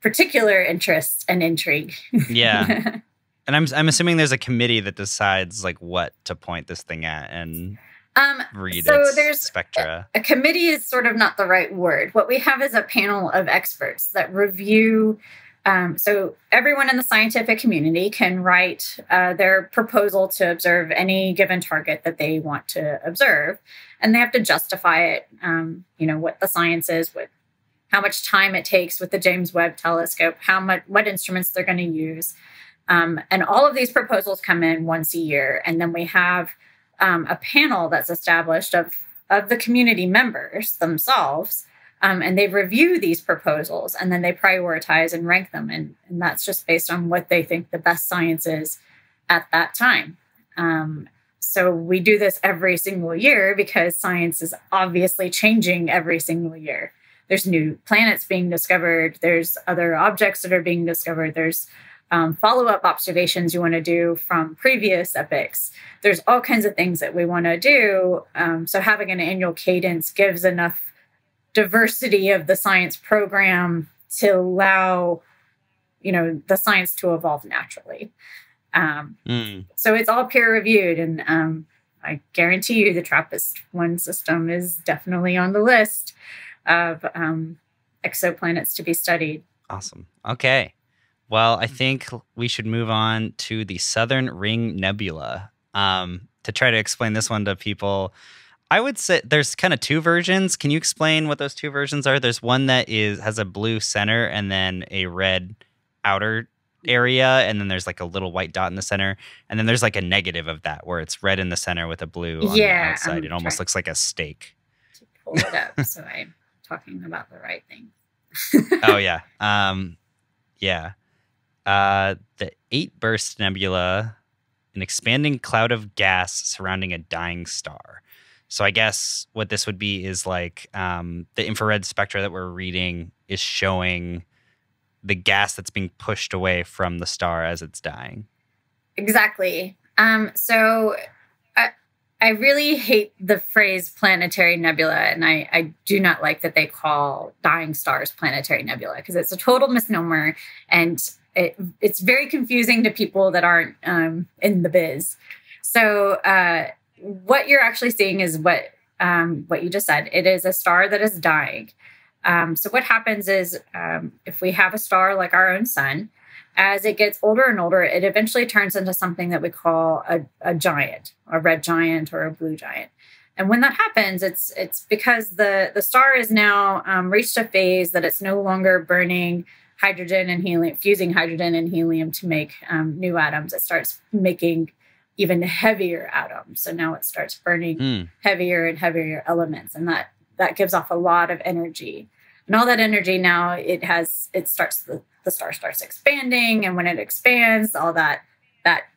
particular interest and intrigue. Yeah. And I'm assuming there's a committee that decides what to point this thing at. And read So its there's spectra? a committee is sort of not the right word. What we have is a panel of experts that review. So everyone in the scientific community can write their proposal to observe any given target that they want to observe, and they have to justify it. What the science is, how much time it takes with the James Webb Telescope, what instruments they're going to use, and all of these proposals come in once a year, and then we have a panel that's established of the community members themselves. And they review these proposals, and then they prioritize and rank them. And that's just based on what they think the best science is at that time. So we do this every single year because science is obviously changing every single year. There's new planets being discovered. There's other objects that are being discovered. There's follow-up observations you want to do from previous epochs. There's all kinds of things that we want to do. So having an annual cadence gives enough diversity of the science program to allow, the science to evolve naturally. So it's all peer reviewed, and I guarantee you the TRAPPIST-1 system is definitely on the list of exoplanets to be studied. Awesome. Okay. Well, I think we should move on to the Southern Ring Nebula. To try to explain this one to people, I would say there's kind of two versions. Can you explain what those two versions are? There's one that has a blue center and then a red outer area, and then there's like a little white dot in the center, and then there's like a negative of that where it's red in the center with a blue on the outside. It almost looks like a steak. To pull it up so I'm talking about the right thing. Oh, yeah. The 8-burst nebula, an expanding cloud of gas surrounding a dying star. So I guess what this would be is like the infrared spectra that we're reading is showing the gas that's being pushed away from the star as it's dying. Exactly. So I really hate the phrase planetary nebula, and I do not like that they call dying stars planetary nebula, because it's a total misnomer, and it's very confusing to people that aren't in the biz. So what you're actually seeing is what you just said. It is a star that is dying. So what happens is if we have a star like our own sun, as it gets older and older, it eventually turns into something that we call a giant, a red giant or a blue giant. And when that happens, it's because the star is now reached a phase that it's no longer burning hydrogen and helium, fusing hydrogen and helium to make new atoms. It starts making even heavier atoms. So now it starts burning heavier and heavier elements, and that gives off a lot of energy. And all that energy now the star starts expanding, and when it expands, all that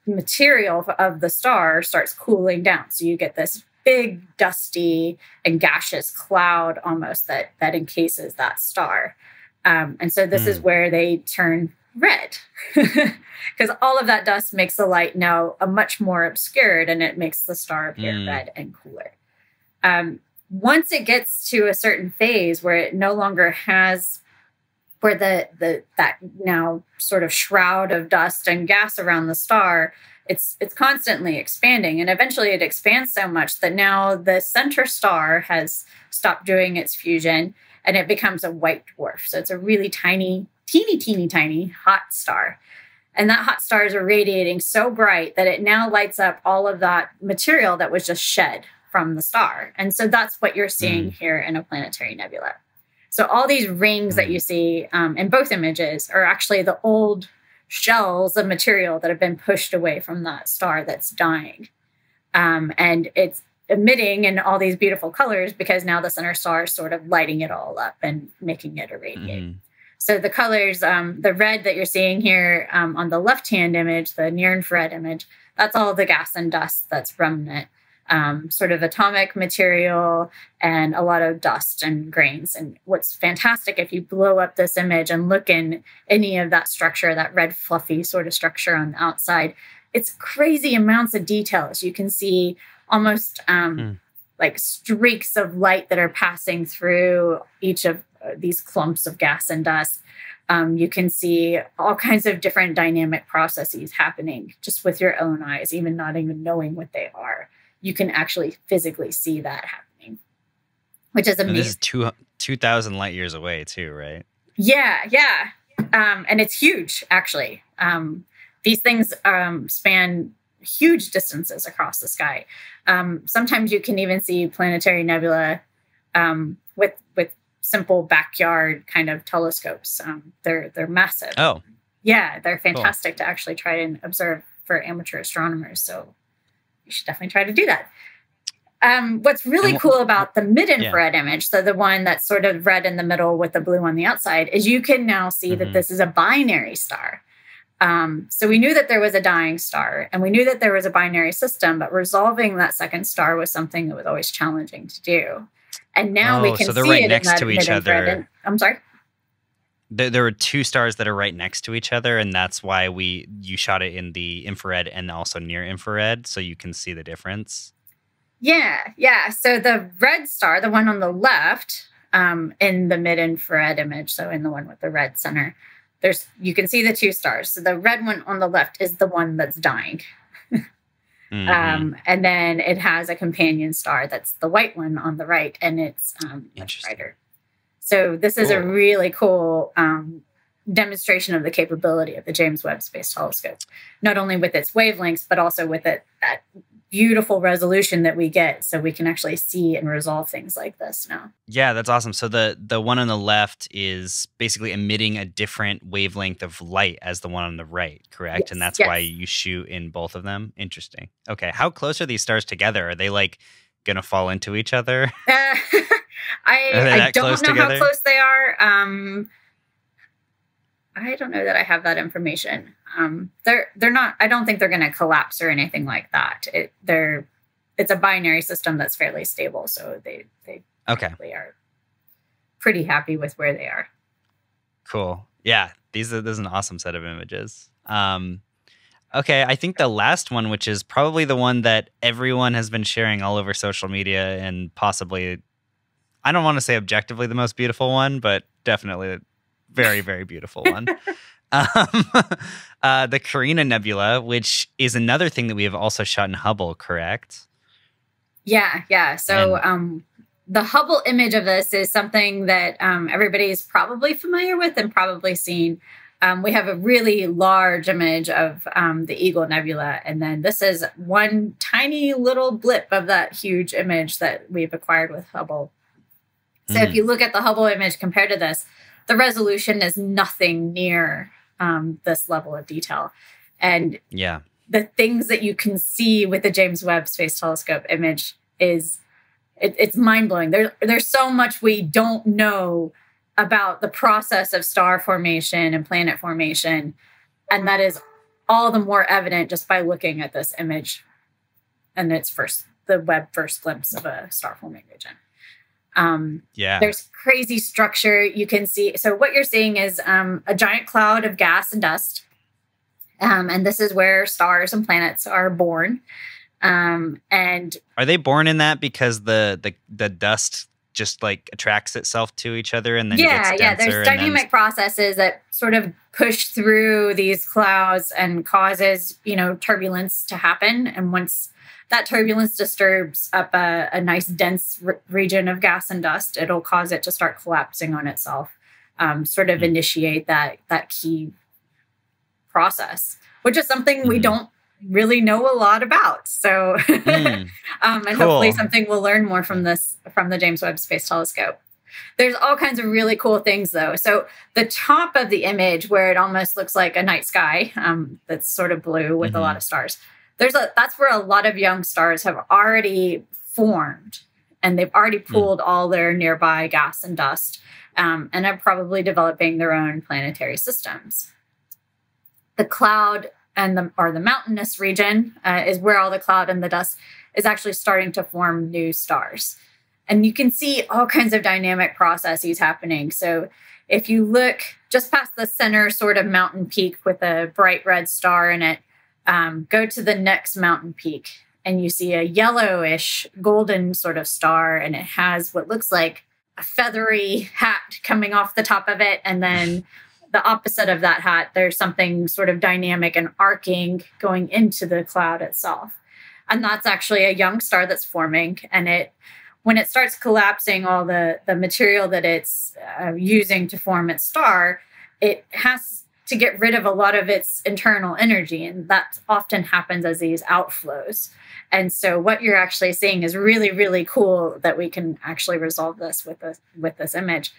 material of the star starts cooling down. So you get this big, dusty, and gaseous cloud almost that encases that star. And so this is where they turn red, because all of that dust makes the light now a much more obscured, and it makes the star appear red and cooler. Once it gets to a certain phase where it no longer has, where that now sort of shroud of dust and gas around the star, it's constantly expanding, and eventually it expands so much that now the center star has stopped doing its fusion, and it becomes a white dwarf. So it's a really tiny, teeny tiny hot star. And that hot star is irradiating so bright that it now lights up all of that material that was just shed from the star. And so that's what you're seeing here in a planetary nebula. So all these rings that you see in both images are actually the old shells of material that have been pushed away from that star that's dying. And it's emitting in all these beautiful colors because now the center star is sort of lighting it all up and making it irradiate. So the colors, the red that you're seeing here on the left-hand image, the near-infrared image, that's all the gas and dust that's remnant, sort of atomic material and a lot of dust and grains. And what's fantastic, if you blow up this image and look in any of that structure, that red fluffy sort of structure on the outside, it's crazy amounts of details. You can see almost like streaks of light that are passing through each of these clumps of gas and dust. You can see all kinds of different dynamic processes happening just with your own eyes, even not even knowing what they are. you can actually physically see that happening, which is amazing. And this is 2,000 light years away too, right? Yeah. And it's huge, actually. These things span huge distances across the sky. Sometimes you can even see planetary nebula with simple backyard kind of telescopes. They're massive. Oh, yeah, they're fantastic to actually try and observe for amateur astronomers. So you should definitely try to do that. What's really cool about the mid-infrared image, so the one that's sort of red in the middle with the blue on the outside, is you can now see that this is a binary star. So we knew that there was a dying star, and we knew that there was a binary system, but resolving that second star was something that was always challenging to do. And now we can so they're see right it next in to each other. I'm sorry? There were two stars that are right next to each other, and that's why you shot it in the infrared and also near infrared, so you can see the difference. Yeah. So the red star, the one on the left, in the mid-infrared image, so in the one with the red center, you can see the two stars. So the red one on the left is the one that's dying. And then it has a companion star that's the white one on the right, and it's much brighter. So this is a really cool demonstration of the capability of the James Webb Space Telescope, not only with its wavelengths, but also with that beautiful resolution that we get, so we can actually see and resolve things like this now. Yeah, that's awesome. So the one on the left is basically emitting a different wavelength of light as the one on the right, correct? Yes, and that's why you shoot in both of them? Interesting. Okay, how close are these stars together? Are they like going to fall into each other? I don't know how close they are. I don't know that I have that information. They're not. I don't think they're going to collapse or anything like that. It's a binary system that's fairly stable, so they probably are pretty happy with where they are. Cool. Yeah, this is an awesome set of images. Okay, I think the last one, which is probably the one that everyone has been sharing all over social media, and possibly, I don't want to say objectively the most beautiful one, but definitely very, very beautiful one. The Carina Nebula, which is another thing that we have also shot in Hubble, correct? Yeah. So the Hubble image of this is something that everybody is probably familiar with and probably seen. We have a really large image of the Eagle Nebula, and then this is one tiny little blip of that huge image that we've acquired with Hubble. So if you look at the Hubble image compared to this, the resolution is nothing near this level of detail. And the things that you can see with the James Webb Space Telescope image it's mind-blowing. There's so much we don't know about the process of star formation and planet formation. And that is all the more evident just by looking at this image and the Webb first glimpse of a star-forming region. There's crazy structure you can see. So what you're seeing is a giant cloud of gas and dust. And this is where stars and planets are born. And are they born in that because the dust just like attracts itself to each other and then it gets denser? There's dynamic processes that sort of push through these clouds and causes, turbulence to happen. And once that turbulence disturbs up a nice dense region of gas and dust, it'll cause it to start collapsing on itself, sort of initiate that key process, which is something we don't really know a lot about. So, and hopefully something we'll learn more from the James Webb Space Telescope. There's all kinds of really cool things though. So the top of the image where it almost looks like a night sky, that's sort of blue with a lot of stars. That's where a lot of young stars have already formed, and they've already pooled all their nearby gas and dust, and are probably developing their own planetary systems. The cloud or the mountainous region is where all the cloud and the dust is actually starting to form new stars. And you can see all kinds of dynamic processes happening. So if you look just past the center sort of mountain peak with a bright red star in it, go to the next mountain peak and you see a yellowish golden sort of star, and it has what looks like a feathery hat coming off the top of it. And then the opposite of that hat, there's something sort of dynamic and arcing going into the cloud itself. And that's actually a young star that's forming. And when it starts collapsing all the material that it's using to form its star, it has to get rid of a lot of its internal energy. And that often happens as these outflows. And so what you're actually seeing is really, really cool that we can actually resolve this with this image,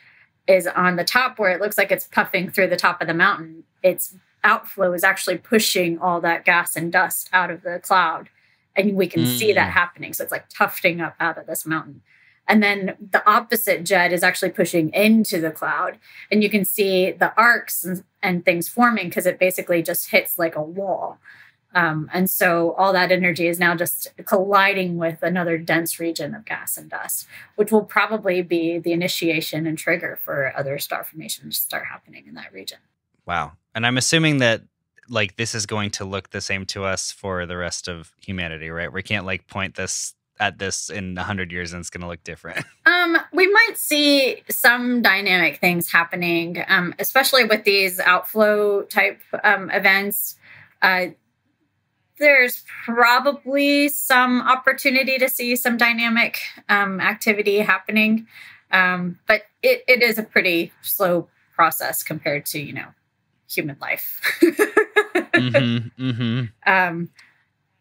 is on the top where it looks like it's puffing through the top of the mountain. Its outflow is actually pushing all that gas and dust out of the cloud. And we can see that happening. So it's like tufting up out of this mountain. And then the opposite jet is actually pushing into the cloud. And you can see the arcs and things forming because it basically just hits like a wall. And so all that energy is now just colliding with another dense region of gas and dust, which will probably be the initiation and trigger for other star formations to start happening in that region. Wow. And I'm assuming that like this is going to look the same to us for the rest of humanity, right? We can't like point this at this in 100 years and it's going to look different. We might see some dynamic things happening, especially with these outflow type events. There's probably some opportunity to see some dynamic activity happening. But it is a pretty slow process compared to, human life.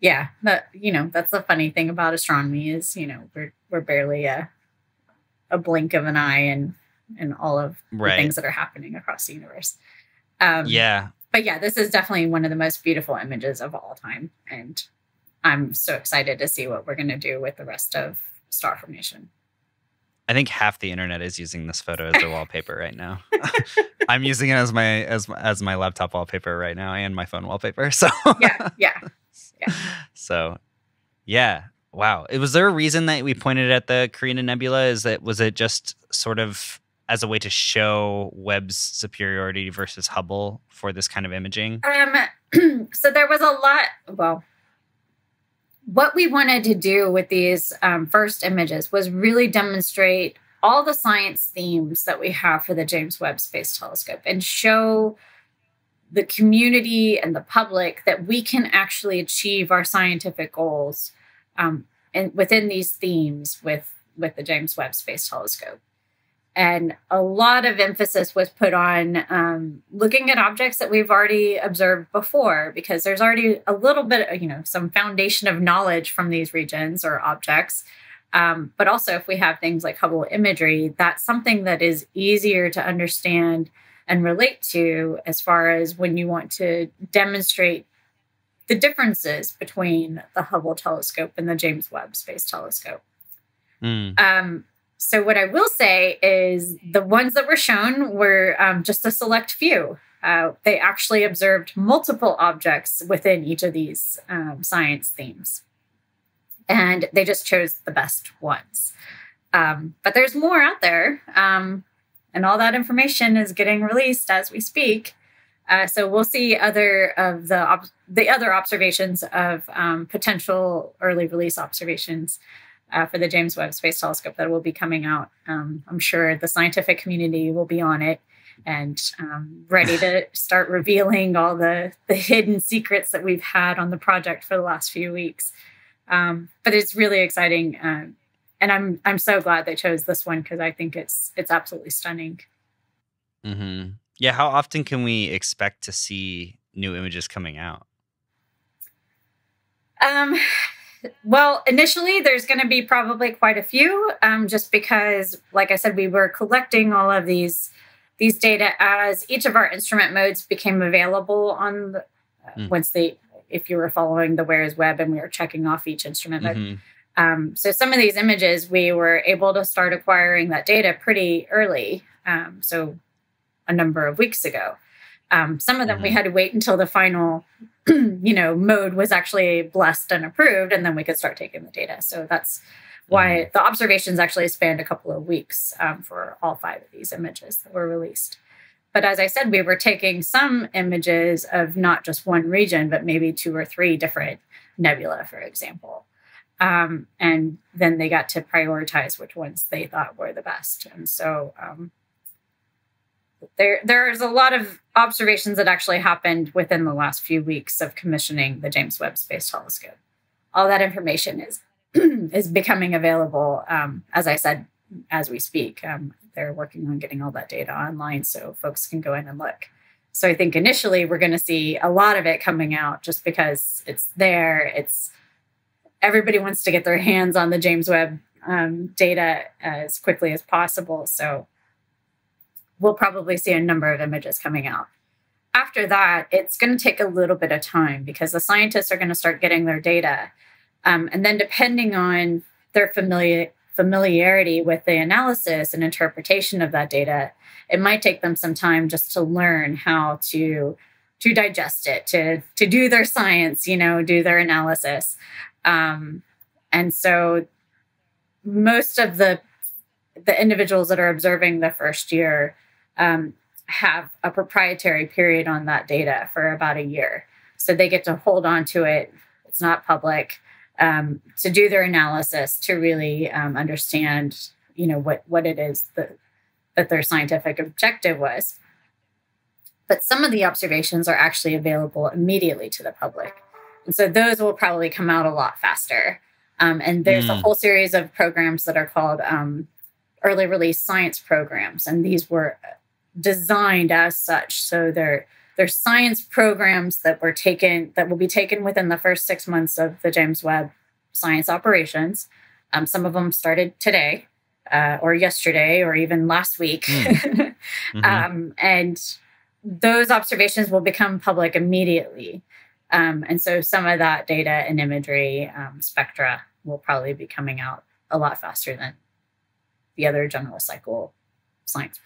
Yeah, that's the funny thing about astronomy is, we're barely a blink of an eye in all of the things that are happening across the universe. Yeah. But yeah, this is definitely one of the most beautiful images of all time. And I'm so excited to see what we're going to do with the rest of star formation. I think half the internet is using this photo as their wallpaper right now. I'm using it as my laptop wallpaper right now and my phone wallpaper. So yeah. So yeah. Wow. Was there a reason that we pointed at the Carina Nebula? Was it just sort of as a way to show Webb's superiority versus Hubble for this kind of imaging? So there was a lot. What we wanted to do with these first images was really demonstrate all the science themes that we have for the James Webb Space Telescope and show the community and the public that we can actually achieve our scientific goals and within these themes with the James Webb Space Telescope. And a lot of emphasis was put on looking at objects that we've already observed before, because there's already a little bit, some foundation of knowledge from these regions or objects. But also if we have things like Hubble imagery, that's something that is easier to understand and relate to as far as when you want to demonstrate the differences between the Hubble telescope and the James Webb Space Telescope. So what I will say is the ones that were shown were just a select few. They actually observed multiple objects within each of these science themes. And they just chose the best ones. But there's more out there. And all that information is getting released as we speak. So we'll see other of the other observations of potential early release observations for the James Webb Space Telescope that will be coming out. I'm sure the scientific community will be on it and ready to start revealing all the hidden secrets that we've had on the project for the last few weeks. But it's really exciting. And I'm so glad they chose this one because I think it's absolutely stunning. Mm-hmm. Yeah. How often can we expect to see new images coming out? Well, initially, there's going to be probably quite a few, just because, like I said, we were collecting all of these data as each of our instrument modes became available on the, if you were following the Where's Web and we were checking off each instrument mode. So some of these images, we were able to start acquiring that data pretty early, so a number of weeks ago. Some of them we had to wait until the final mode was actually blessed and approved, and then we could start taking the data. So that's why the observations actually spanned a couple of weeks for all 5 of these images that were released. But as I said, we were taking some images of not just one region, but maybe 2 or 3 different nebula, for example. And then they got to prioritize which ones they thought were the best. And so there's a lot of observations that actually happened within the last few weeks of commissioning the James Webb Space Telescope. all that information is is becoming available. As I said, as we speak, they're working on getting all that data online so folks can go in and look. So I think initially we're going to see a lot of it coming out just because it's there. Everybody wants to get their hands on the James Webb data as quickly as possible. So we'll probably see a number of images coming out. After that, it's going to take a little bit of time because the scientists are going to start getting their data. And then depending on their familiarity with the analysis and interpretation of that data, it might take them some time just to learn how to digest it, to do their science, do their analysis. And so most of the individuals that are observing the first year have a proprietary period on that data for about a year. So they get to hold on to it. It's not public, to do their analysis, to really understand, what it is that their scientific objective was. But some of the observations are actually available immediately to the public. And so those will probably come out a lot faster. And there's a whole series of programs that are called early release science programs. And these were designed as such. So they're science programs that will be taken within the first 6 months of the James Webb science operations. Some of them started today or yesterday or even last week. And those observations will become public immediately. And so some of that data and imagery spectra will probably be coming out a lot faster than the other general cycle science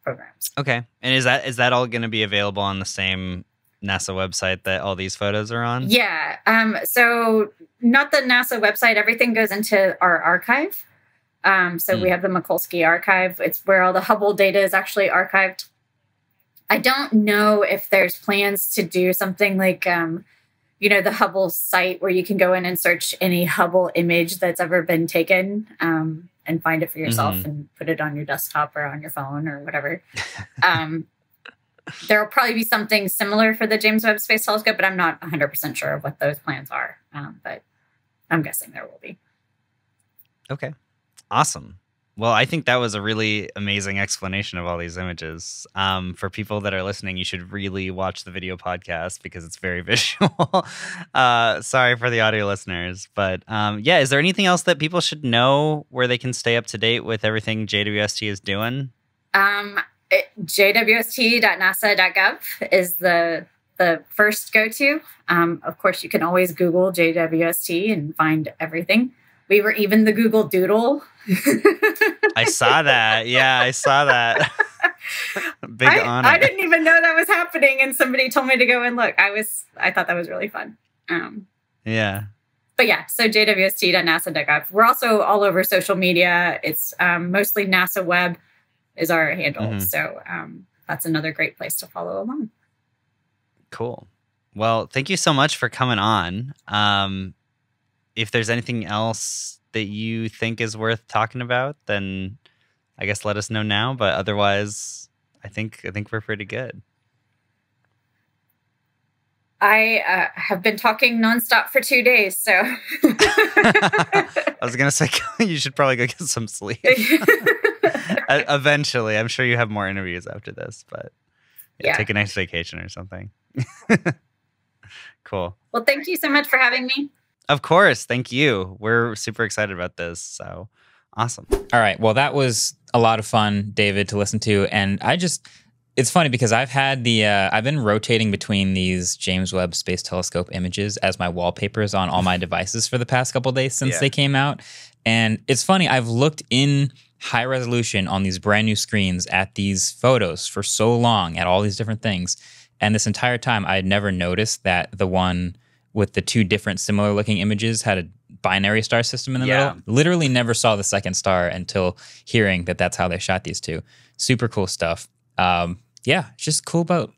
programs. Okay. And is that all going to be available on the same NASA website that all these photos are on? Yeah. So not the NASA website. Everything goes into our archive. So we have the Mikulski archive. It's where all the Hubble data is actually archived. I don't know if there's plans to do something like, the Hubble site where you can go in and search any Hubble image that's ever been taken and find it for yourself and put it on your desktop or on your phone or whatever. There will probably be something similar for the James Webb Space Telescope, but I'm not 100% sure of what those plans are. But I'm guessing there will be. Okay. Awesome. Well, I think that was a really amazing explanation of all these images. For people that are listening, you should really watch the video podcast because it's very visual. Sorry for the audio listeners. But is there anything else that people should know where they can stay up to date with everything JWST is doing? JWST.nasa.gov is the first go-to. Of course, you can always Google JWST and find everything. We were even the Google Doodle. I saw that. Yeah, I saw that. Big honor. I didn't even know that was happening, and somebody told me to go and look. I thought that was really fun. Yeah. But yeah, so JWST.nasa.gov. We're also all over social media. It's mostly NASA Web is our handle. So that's another great place to follow along. Cool. Well, thank you so much for coming on. If there's anything else that you think is worth talking about, then I guess let us know now. But otherwise, I think we're pretty good. I have been talking nonstop for 2 days, so I was gonna say you should probably go get some sleep. Eventually, I'm sure you have more interviews after this, but take a nice vacation or something. Cool. Well, thank you so much for having me. Of course. Thank you. We're super excited about this. So awesome. All right. Well, that was a lot of fun, David, to listen to. And it's funny because I've been rotating between these James Webb Space Telescope images as my wallpapers on all my devices for the past couple of days since they came out. And it's funny, I've looked in high resolution on these brand new screens at these photos for so long at all these different things. And this entire time I had never noticed that the one with the two different similar looking images had a binary star system in the middle. Literally never saw the second star until hearing that that's how they shot these two. Super cool stuff. It's just cool to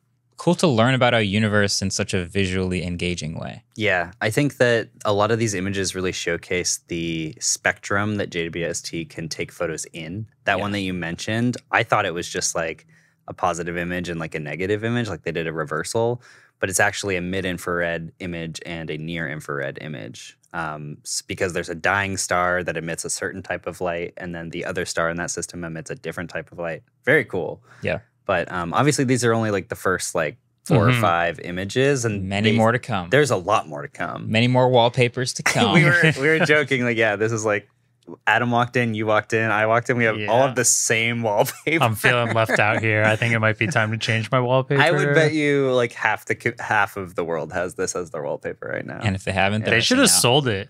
learn about our universe in such a visually engaging way. Yeah, I think that a lot of these images really showcase the spectrum that JWST can take photos in. That one that you mentioned, I thought it was just like a positive image and like a negative image, like they did a reversal. but it's actually a mid-infrared image and a near-infrared image. Because there's a dying star that emits a certain type of light, and then the other star in that system emits a different type of light. Very cool. Yeah. But obviously, these are only like the first like 4 or 5 images, and many more to come. There's a lot more to come. Many more wallpapers to come. we were joking like, yeah, this is like Adam walked in, you walked in, I walked in. We have all of the same wallpaper. I'm feeling left out here. I think it might be time to change my wallpaper. I would bet you like half of the world has this as their wallpaper right now. And if they haven't, they should have sold it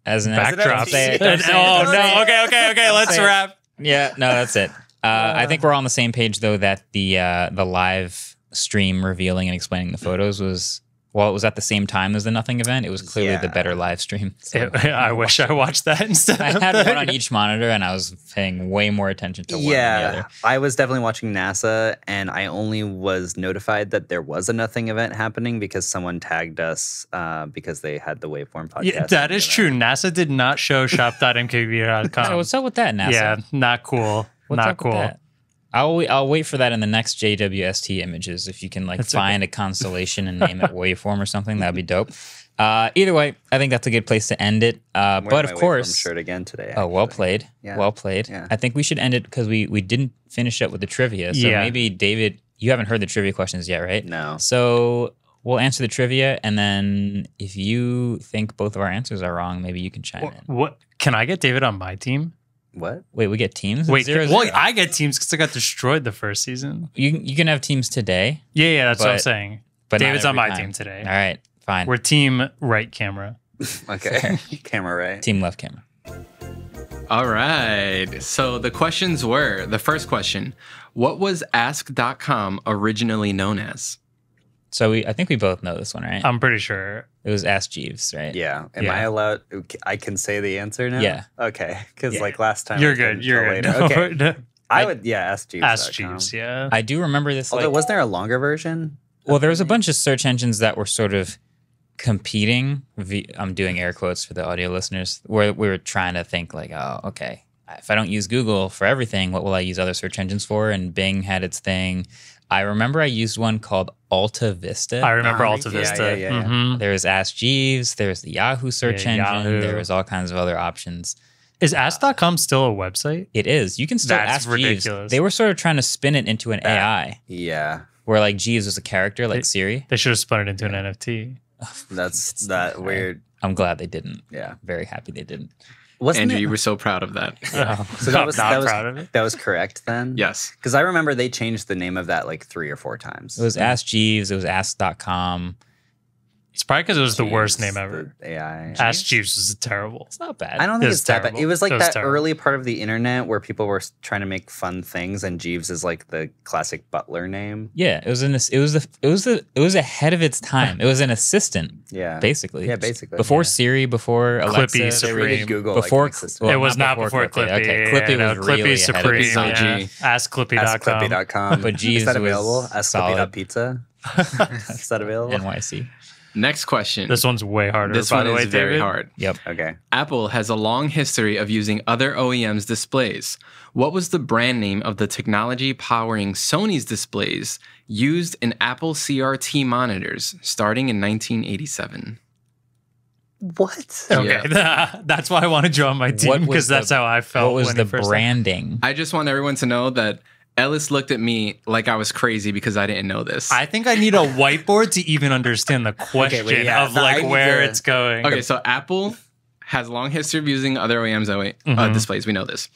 as an backdrop. Oh no! Okay. Let's wrap. Yeah, no, that's it. I think we're all on the same page though that the live stream revealing and explaining the photos was. Well, it was at the same time as the Nothing event. It was clearly the better live stream. So I wish I watched that instead. I had one on each monitor, and I was paying way more attention to one than the other. I was definitely watching NASA, and I only was notified that there was a Nothing event happening because someone tagged us because they had the Waveform podcast. Yeah, that is true. NASA did not show shop.mkb.com. What's up with that, NASA? Yeah, not cool. Not cool. I'll wait for that in the next JWST images. If you can find a constellation and name it Waveform or something, that'd be dope. Either way, I think that's a good place to end it. But of course, Waveform shirt again today. Oh, well played. Yeah. Well played. Yeah. I think we should end it because we didn't finish up with the trivia. So maybe David, you haven't heard the trivia questions yet, right? No. So we'll answer the trivia, and then if you think both of our answers are wrong, maybe you can chime in. What? Can I get David on my team? What? Wait, we get teams? Wait, I get teams because I got destroyed the first season. You can have teams today. Yeah, that's what I'm saying. But David's on my team today. All right, fine. We're team right camera. Okay, camera right. Team left camera. All right. So the questions were, the first question, what was Ask.com originally known as? So I think we both know this one, right? I'm pretty sure. It was Ask Jeeves, right? Yeah. Am I allowed? I can say the answer now? Yeah. Okay. Because like last time. You're good. You're good. Okay. I would, Ask Jeeves. Ask Jeeves, yeah. I do remember this. Although, was there a longer version? Well, there was a bunch of search engines that were sort of competing. I'm doing air quotes for the audio listeners, where we were trying to think like, oh, okay, if I don't use Google for everything, what will I use other search engines for? And Bing had its thing. I remember I used one called Alta Vista. I remember Alta Vista. Yeah. Mm-hmm. There was Ask Jeeves. There was the Yahoo search engine. Yahoo. There was all kinds of other options. Is Ask.com still a website? It is. You can still That's ask ridiculous. Jeeves. They were sort of trying to spin it into an AI. Yeah. Where like Jeeves was a character, like Siri. They should have spun it into an NFT. That's that weird. I'm glad they didn't. Yeah. Very happy they didn't. Andrew, you were so proud of that. So that was proud of it. That was correct then? Yes. Because I remember they changed the name of that like 3 or 4 times. It was Ask Jeeves. It was Ask.com. It's probably because it was the worst name ever. AI. Ask Jeeves was terrible. It's not bad. I don't think it's that bad. terrible. It was like It was that terrible. early part of the internet where people were trying to make fun things, and Jeeves is like the classic butler name. Yeah, it was ahead of its time. It was an assistant. Yeah. Basically. Yeah, basically. Before Siri, before Alexa, Clippy Supreme. Google before like, assistant. It was not before Clippy. Okay, Clippy Yeah, was really Clippy ahead of Supreme. its time. Clippy. Yeah. AskClippy.com. AskClippy.com. But Jeeves is that was available? solid. AskClippy.pizza. Is that available? NYC. Next question. This one's way harder. This by one the way, is very David. hard. Yep. Okay. Apple has a long history of using other OEMs' displays. What was the brand name of the technology powering Sony's displays used in Apple CRT monitors starting in 1987? What? Okay, that's why I wanted you on my team because that's how I felt. What was when the it first branding? I just want everyone to know that Ellis looked at me like I was crazy because I didn't know this. I think I need a whiteboard to even understand the question of like where it's going. Okay, so Apple has a long history of using other OEMs displays. We know this.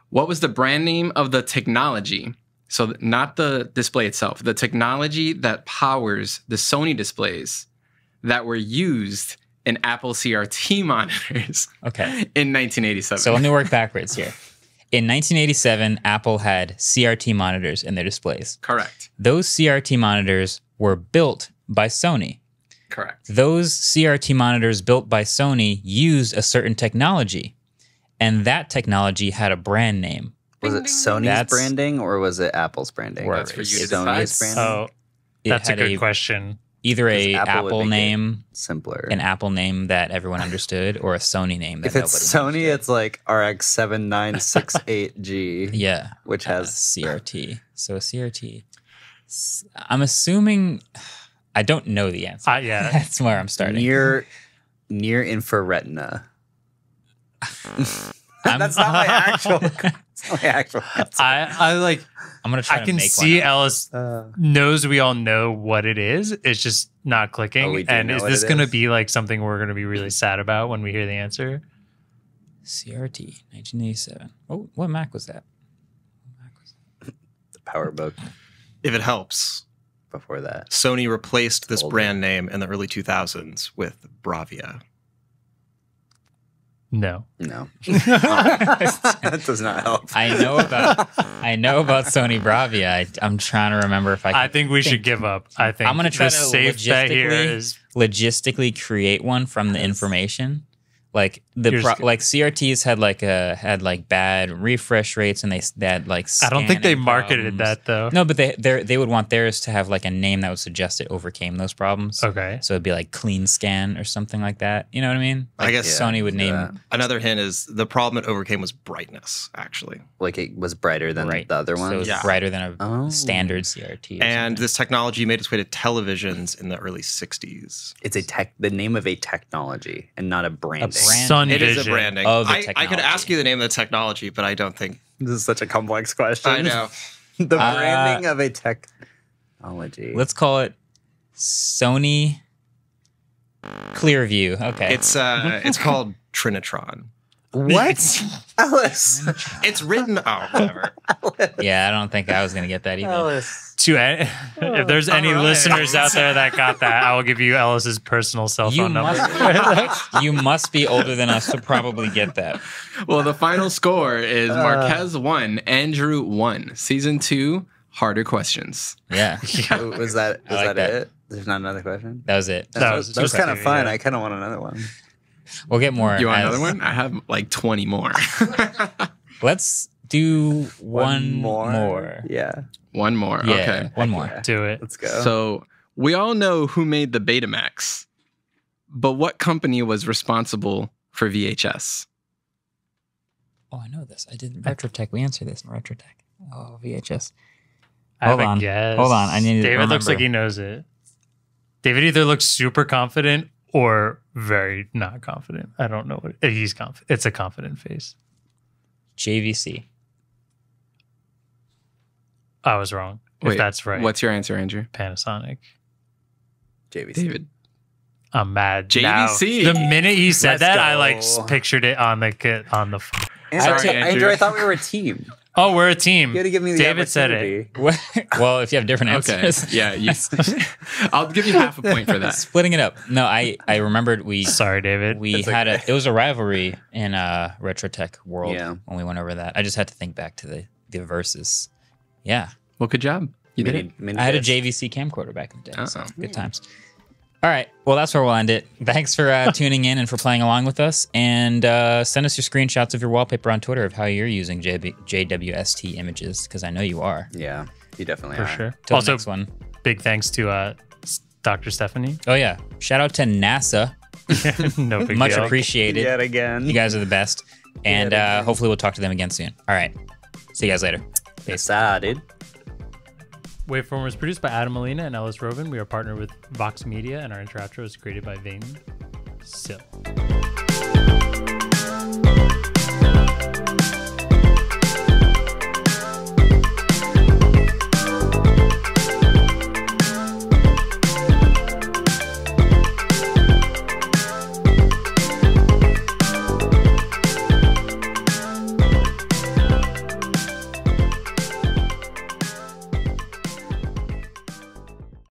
What was the brand name of the technology? So not the display itself, the technology that powers the Sony displays that were used in Apple CRT monitors in 1987. So let me work backwards here. In 1987, Apple had CRT monitors in their displays. Correct. Those CRT monitors were built by Sony. Correct. Those CRT monitors built by Sony used a certain technology, and that technology had a brand name. Was it Sony's branding or was it Apple's branding? That's for you to Sony's decide. branding? Oh, that's a good question. Either a Apple would Apple make it name, simpler. an Apple name that everyone understood, or a Sony name that If it's nobody Sony, it's like RX7968G. Yeah. Which has CRT. So a CRT. I'm assuming I don't know the answer. Yeah. That's where I'm starting. Near infrared retina. That's not my actual. That's not my actual answer. I like. I'm gonna try. I to can make see one up. Ellis knows we all know what it is. It's just not clicking. we do And know is what this it going to is. be like something we're going to be really sad about when we hear the answer? CRT 1987. Oh, what Mac was that? The PowerBook If it helps, before that. Sony replaced this Older. brand name in the early 2000s with Bravia. No. No. That does not help. I know about Sony Bravia. I'm trying to remember if I. I think we should give up. I think I'm gonna try the to safe bet here is logistically create one from the information. Like like CRTs had like bad refresh rates, and they had like. I don't think they scanning marketed problems. that though. No, but they would want theirs to have like a name that would suggest it overcame those problems. Okay. So it'd be like Clean Scan or something like that. You know what I mean? I guess Sony would name that. Another hint is the problem it overcame was brightness, actually. Like it was brighter than right. the other So ones. it was Yeah. brighter than a Oh. standard CRT. or And something. this technology made its way to televisions in the early 60s. It's the name of a technology and not a branding. Sun It is Vision. a branding. of the I could technology. ask you the name of the technology, but I don't think. This is such a complex question. I know. The branding of a technology. Let's call it Sony Clearview. Okay. It's called Trinitron. What? Alice. It's written. Oh, whatever. Yeah, I don't think I was gonna get that either. Alice. If there's any right. listeners out there that got that, I will give you Ellis's personal cell You phone number. you must be older than us to probably get that. Well, the final score is Marques 1, Andrew 1. Season 2, harder questions. Yeah, Was that I like that. it? There's not another question? that was it. That was That was kind of two, fun. yeah. I kind of want another one. We'll get more. You want as- another one? I have like 20 more. Let's do one more. Yeah. One more. Yeah, Okay. one more. Yeah. Do it. Let's go. So we all know who made the Betamax, but what company was responsible for VHS? Oh, I know this. I did Retrotech. We answered this in Retrotech. Oh, VHS. I have Hold a on. guess. Hold on. I need to David looks remember. like he knows it. David either looks super confident or very not confident. I don't know what he's confident. It's a confident face. JVC. I was wrong. Wait, if that's right. What's your answer, Andrew? Panasonic. JVC. David. I'm mad. JVC. Now, the minute he said Let's that, go. I like pictured it on the Sorry, Andrew, Andrew. I thought we were a team. Oh, we're a team. You had to give me the David said it. opportunity. Well, if you have different Okay. answers. Yeah. I'll give you half a point for that. Splitting it up. No, I remembered Sorry, David. we It's had okay. it was a rivalry in Retrotech world Yeah. when we went over that. I just had to think back to the verses. Yeah. Well, good job. You did it. I had a JVC camcorder back in the day. So Uh-oh. good times. All right. Well, that's where we'll end it. Thanks for tuning in and for playing along with us. And send us your screenshots of your wallpaper on Twitter of how you're using JWST images, because I know you are. Yeah, you definitely For are. sure. Till Also, the next one. big thanks to Dr. Stephanie. Oh, yeah. Shout out to NASA. No big Much deal. appreciated. Yet again. You guys are the best. And again. hopefully we'll talk to them again soon. All right. See you guys later. Peace. Decided. Waveform was produced by Adam Molina and Ellis Rovin. We are partnered with Vox Media, and our intro outro is created by Vane Sill.